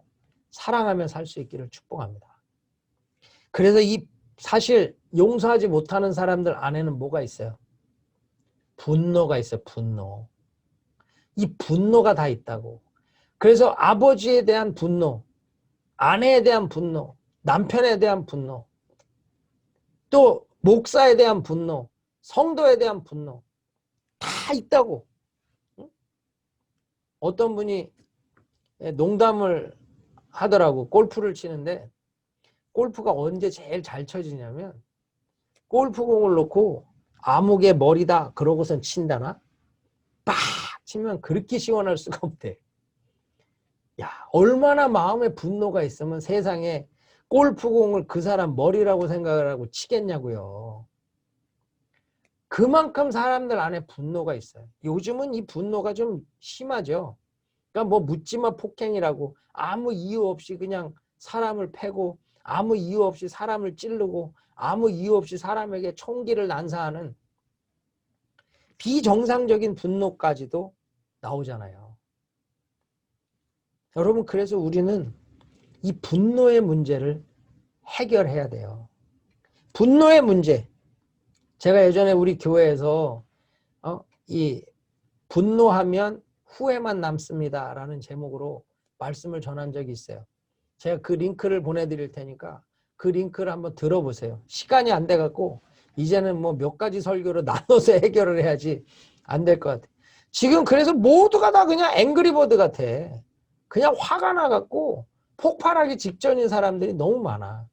사랑하며 살 수 있기를 축복합니다. 그래서 이 사실 용서하지 못하는 사람들 안에는 뭐가 있어요? 분노가 있어요. 분노. 이 분노가 다 있다고. 그래서 아버지에 대한 분노, 아내에 대한 분노, 남편에 대한 분노, 또 목사에 대한 분노, 성도에 대한 분노 다 있다고. 어떤 분이 농담을 하더라고. 골프를 치는데 골프가 언제 제일 잘 쳐지냐면 골프공을 놓고 아무개 머리다 그러고선 친다나 빡 치면 그렇게 시원할 수가 없대. 야, 얼마나 마음에 분노가 있으면 세상에 골프공을 그 사람 머리라고 생각을 하고 치겠냐고요. 그만큼 사람들 안에 분노가 있어요. 요즘은 이 분노가 좀 심하죠. 그러니까 뭐 묻지마 폭행이라고 아무 이유 없이 그냥 사람을 패고 아무 이유 없이 사람을 찌르고 아무 이유 없이 사람에게 총기를 난사하는 비정상적인 분노까지도 나오잖아요. 여러분, 그래서 우리는 이 분노의 문제를 해결해야 돼요. 분노의 문제. 제가 예전에 우리 교회에서 이 분노하면 후회만 남습니다 라는 제목으로 말씀을 전한 적이 있어요. 제가 그 링크를 보내드릴 테니까 그 링크를 한번 들어보세요. 시간이 안 돼갖고 이제는 뭐 몇 가지 설교로 나눠서 해결을 해야지 안 될 것 같아. 지금 그래서 모두가 다 그냥 앵그리버드 같아. 그냥 화가 나갖고 폭발하기 직전인 사람들이 너무 많아.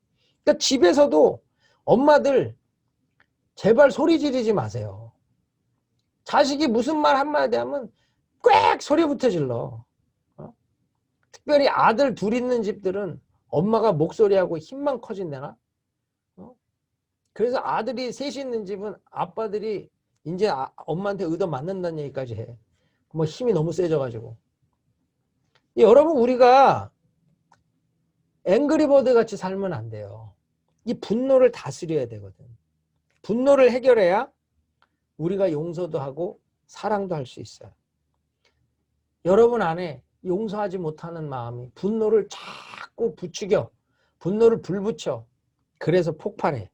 그러니까 집에서도 엄마들 제발 소리 지르지 마세요. 자식이 무슨 말 한마디 하면 꽥 소리부터 질러. 특별히 아들 둘 있는 집들은 엄마가 목소리하고 힘만 커진다나? 그래서 아들이 셋이 있는 집은 아빠들이 이제 엄마한테 얻어 맞는다는 얘기까지 해. 뭐 힘이 너무 세져가지고. 여러분, 우리가 앵그리버드 같이 살면 안 돼요. 이 분노를 다스려야 되거든. 분노를 해결해야 우리가 용서도 하고 사랑도 할 수 있어요. 여러분 안에 용서하지 못하는 마음이 분노를 자꾸 부추겨. 분노를 불붙여. 그래서 폭발해.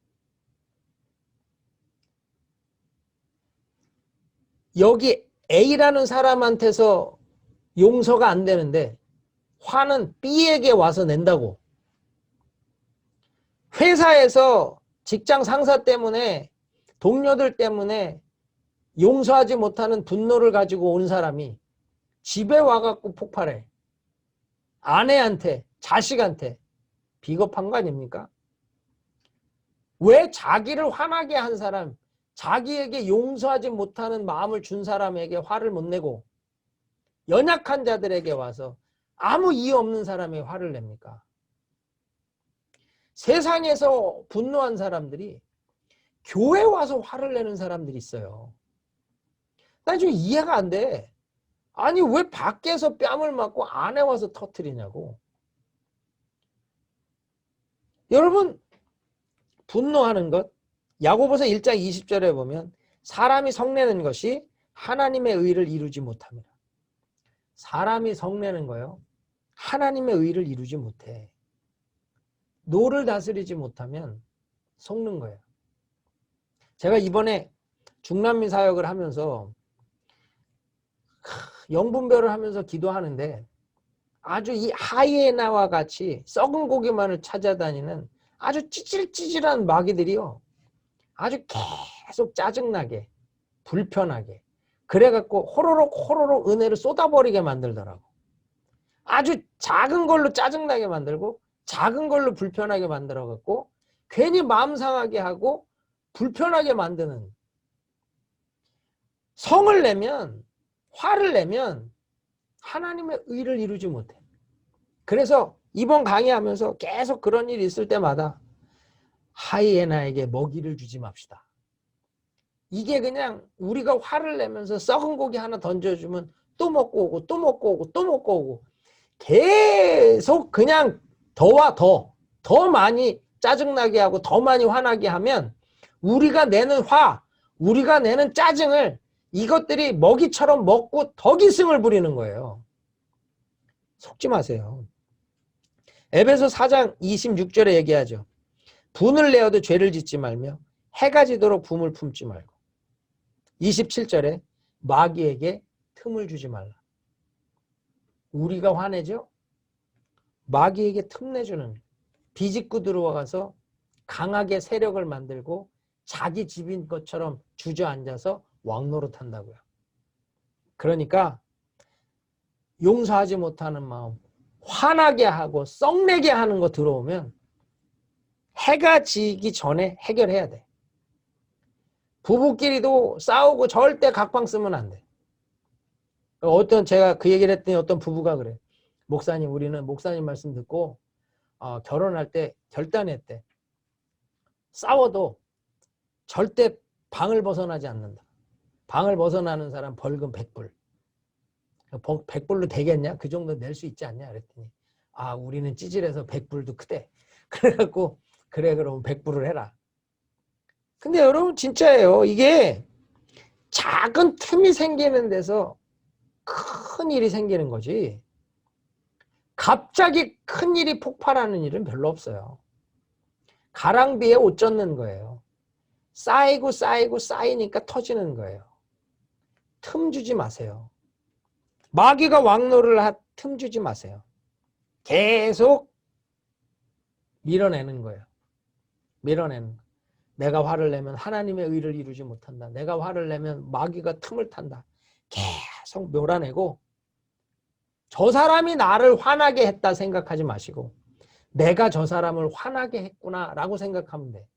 여기 A라는 사람한테서 용서가 안 되는데 화는 B에게 와서 낸다고. 회사에서 직장 상사 때문에 동료들 때문에 용서하지 못하는 분노를 가지고 온 사람이 집에 와갖고 폭발해. 아내한테, 자식한테. 비겁한 거 아닙니까? 왜 자기를 화나게 한 사람, 자기에게 용서하지 못하는 마음을 준 사람에게 화를 못 내고 연약한 자들에게 와서 아무 이유 없는 사람에게 화를 냅니까? 세상에서 분노한 사람들이 교회 와서 화를 내는 사람들이 있어요. 나 지금 이해가 안 돼. 아니 왜 밖에서 뺨을 맞고 안에 와서 터뜨리냐고. 여러분, 분노하는 것, 야고보서 1장 20절에 보면 사람이 성내는 것이 하나님의 의를 이루지 못합니다. 사람이 성내는 거요, 하나님의 의를 이루지 못해. 노를 다스리지 못하면 속는 거예요. 제가 이번에 중남미 사역을 하면서 영분별을 하면서 기도하는데 아주 이 하이에나와 같이 썩은 고기만을 찾아다니는 아주 찌질찌질한 마귀들이요, 아주 계속 짜증나게 불편하게 그래갖고 호로록 호로록 은혜를 쏟아버리게 만들더라고. 아주 작은 걸로 짜증나게 만들고 작은 걸로 불편하게 만들어갖고 괜히 마음 상하게 하고 불편하게 만드는. 성을 내면, 화를 내면 하나님의 의를 이루지 못해. 그래서 이번 강의하면서 계속 그런 일이 있을 때마다 하이에나에게 먹이를 주지 맙시다. 이게 그냥 우리가 화를 내면서 썩은 고기 하나 던져주면 또 먹고 오고 또 먹고 오고 또 먹고 오고 계속 그냥 더와 더 많이 짜증나게 하고 더 많이 화나게 하면 우리가 내는 화, 우리가 내는 짜증을 이것들이 먹이처럼 먹고 더 기승을 부리는 거예요. 속지 마세요. 에베소 4장 26절에 얘기하죠. 분을 내어도 죄를 짓지 말며 해가 지도록 분을 품지 말고. 27절에 마귀에게 틈을 주지 말라. 우리가 화내죠? 마귀에게 틈 내주는, 비집고 들어와서 강하게 세력을 만들고 자기 집인 것처럼 주저앉아서 왕노릇한다고요. 그러니까 용서하지 못하는 마음, 화나게 하고 썩내게 하는 거 들어오면 해가 지기 전에 해결해야 돼. 부부끼리도 싸우고 절대 각방 쓰면 안 돼. 제가 그 얘기를 했더니 어떤 부부가 그래. 목사님, 우리는 목사님 말씀 듣고 결혼할 때 결단했대. 싸워도 절대 방을 벗어나지 않는다. 방을 벗어나는 사람 벌금 100불. 100불로 되겠냐? 그 정도 낼 수 있지 않냐? 그랬더니 우리는 찌질해서 100불도 크대. 그래갖고 그래 그럼 100불을 해라. 근데 여러분 진짜예요. 이게 작은 틈이 생기는 데서 큰 일이 생기는 거지. 갑자기 큰 일이 폭발하는 일은 별로 없어요. 가랑비에 옷 젖는 거예요. 쌓이고 쌓이고 쌓이니까 터지는 거예요. 틈 주지 마세요. 마귀가 왕노를 틈 주지 마세요. 계속 밀어내는 거예요. 밀어내는 거. 내가 화를 내면 하나님의 의를 이루지 못한다. 내가 화를 내면 마귀가 틈을 탄다. 계속 몰아내고 저 사람이 나를 화나게 했다 생각하지 마시고 내가 저 사람을 화나게 했구나 라고 생각하면 돼.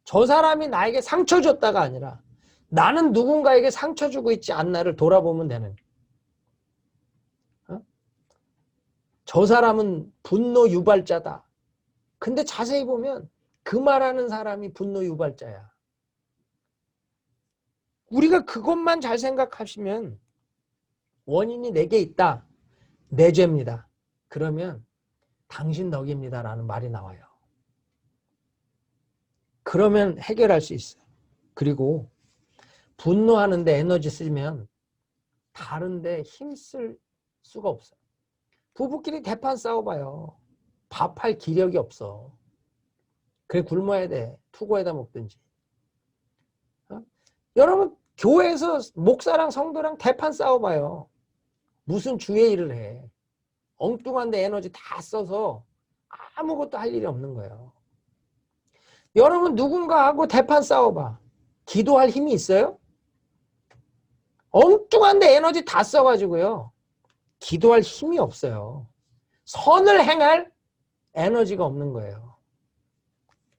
저 사람이 나에게 상처 줬다가 아니라 나는 누군가에게 상처 주고 있지 않나를 돌아보면 되는 거예요. 저 사람은 분노 유발자다. 근데 자세히 보면 그 말하는 사람이 분노 유발자야. 우리가 그것만 잘 생각하시면 원인이 내게 있다. 내 죄입니다. 그러면 당신 덕입니다 라는 말이 나와요. 그러면 해결할 수 있어요. 그리고 분노하는데 에너지 쓰면 다른데 힘쓸 수가 없어요. 부부끼리 대판 싸워봐요. 밥할 기력이 없어. 그래 굶어야 돼. 투고에다 먹든지. 여러분 교회에서 목사랑 성도랑 대판 싸워봐요. 무슨 주의 일을 해. 엉뚱한데 에너지 다 써서 아무것도 할 일이 없는 거예요. 여러분 누군가하고 대판 싸워봐. 기도할 힘이 있어요? 엉뚱한데 에너지 다 써가지고요. 기도할 힘이 없어요. 선을 행할 에너지가 없는 거예요.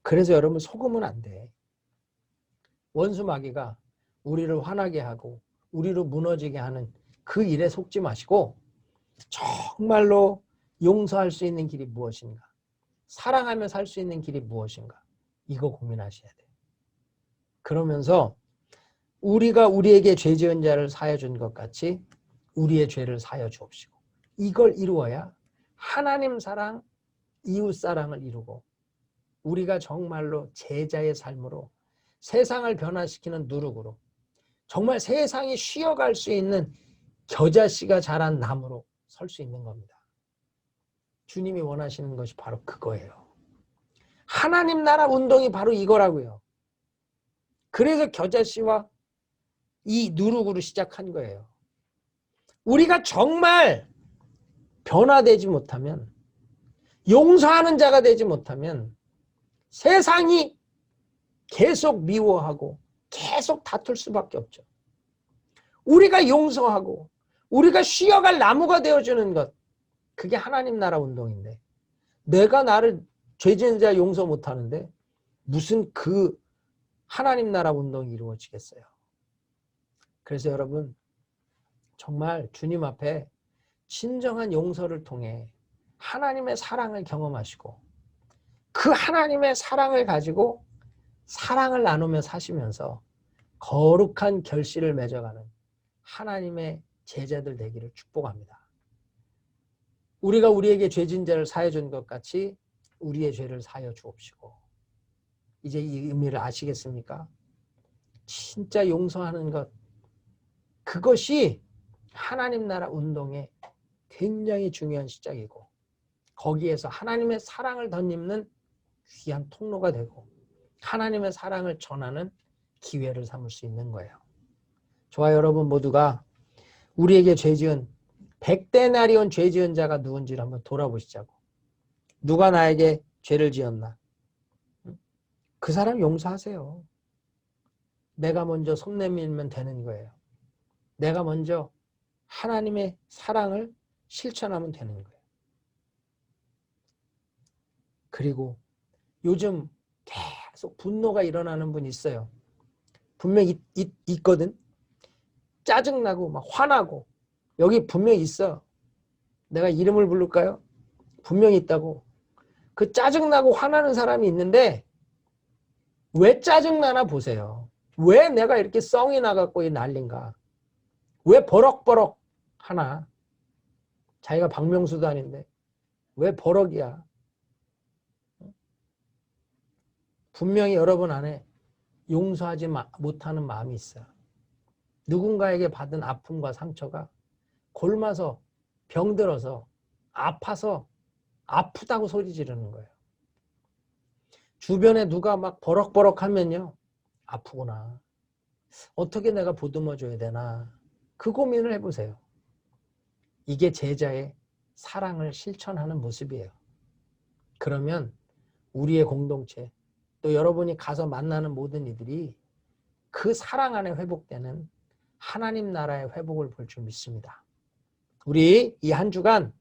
그래서 여러분 속으면 안 돼. 원수 마귀가 우리를 화나게 하고 우리를 무너지게 하는 그 일에 속지 마시고 정말로 용서할 수 있는 길이 무엇인가? 사랑하며 살 수 있는 길이 무엇인가? 이거 고민하셔야 돼요. 그러면서 우리가 우리에게 죄 지은 자를 사하여 준 것 같이 우리의 죄를 사하여 주옵시고 이걸 이루어야 하나님 사랑, 이웃 사랑을 이루고 우리가 정말로 제자의 삶으로 세상을 변화시키는 누룩으로 정말 세상이 쉬어갈 수 있는 겨자씨가 자란 나무로 설 수 있는 겁니다. 주님이 원하시는 것이 바로 그거예요. 하나님 나라 운동이 바로 이거라고요. 그래서 겨자씨와 이 누룩으로 시작한 거예요. 우리가 정말 변화되지 못하면 용서하는 자가 되지 못하면 세상이 계속 미워하고 계속 다툴 수밖에 없죠. 우리가 용서하고 우리가 쉬어갈 나무가 되어주는 것 그게 하나님 나라 운동인데 내가 나를 죄 지은 자 용서 못하는데 무슨 그 하나님 나라 운동이 이루어지겠어요. 그래서 여러분 정말 주님 앞에 진정한 용서를 통해 하나님의 사랑을 경험하시고 그 하나님의 사랑을 가지고 사랑을 나누며 사시면서 거룩한 결실을 맺어가는 하나님의 제자들 되기를 축복합니다. 우리가 우리에게 죄 진 자를 사하여 준 것 같이 우리의 죄를 사하여 주옵시고 이제 이 의미를 아시겠습니까? 진짜 용서하는 것 그것이 하나님 나라 운동의 굉장히 중요한 시작이고 거기에서 하나님의 사랑을 덧입는 귀한 통로가 되고 하나님의 사랑을 전하는 기회를 삼을 수 있는 거예요. 저와 여러분 모두가 우리에게 죄 지은 100데나리온 죄 지은 자가 누군지를 한번 돌아보시자고. 누가 나에게 죄를 지었나? 그 사람 용서하세요. 내가 먼저 손 내밀면 되는 거예요. 내가 먼저 하나님의 사랑을 실천하면 되는 거예요. 그리고 요즘 계속 분노가 일어나는 분 있어요. 분명히 있거든. 짜증나고 막 화나고 여기 분명히 있어. 내가 이름을 부를까요? 분명히 있다고. 그 짜증나고 화나는 사람이 있는데 왜 짜증나나 보세요. 왜 내가 이렇게 썽이 나갖고 난린가? 왜 버럭버럭 하나? 자기가 박명수도 아닌데 왜 버럭이야? 분명히 여러분 안에 용서하지 못하는 마음이 있어요. 누군가에게 받은 아픔과 상처가 골마서 병들어서 아파서 아프다고 소리 지르는 거예요. 주변에 누가 막 버럭버럭 하면요. 아프구나. 어떻게 내가 보듬어 줘야 되나. 그 고민을 해보세요. 이게 제자의 사랑을 실천하는 모습이에요. 그러면 우리의 공동체 또 여러분이 가서 만나는 모든 이들이 그 사랑 안에 회복되는 하나님 나라의 회복을 볼 줄 믿습니다. 우리 이 한 주간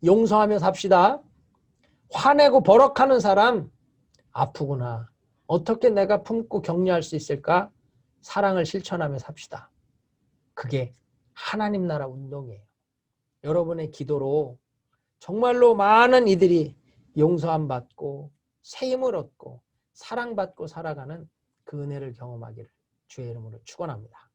용서하며 삽시다. 화내고 버럭하는 사람 아프구나. 어떻게 내가 품고 격려할 수 있을까? 사랑을 실천하며 삽시다. 그게 하나님 나라 운동이에요. 여러분의 기도로 정말로 많은 이들이 용서함 받고 새 힘을 얻고 사랑받고 살아가는 그 은혜를 경험하기를 주의 이름으로 축원합니다.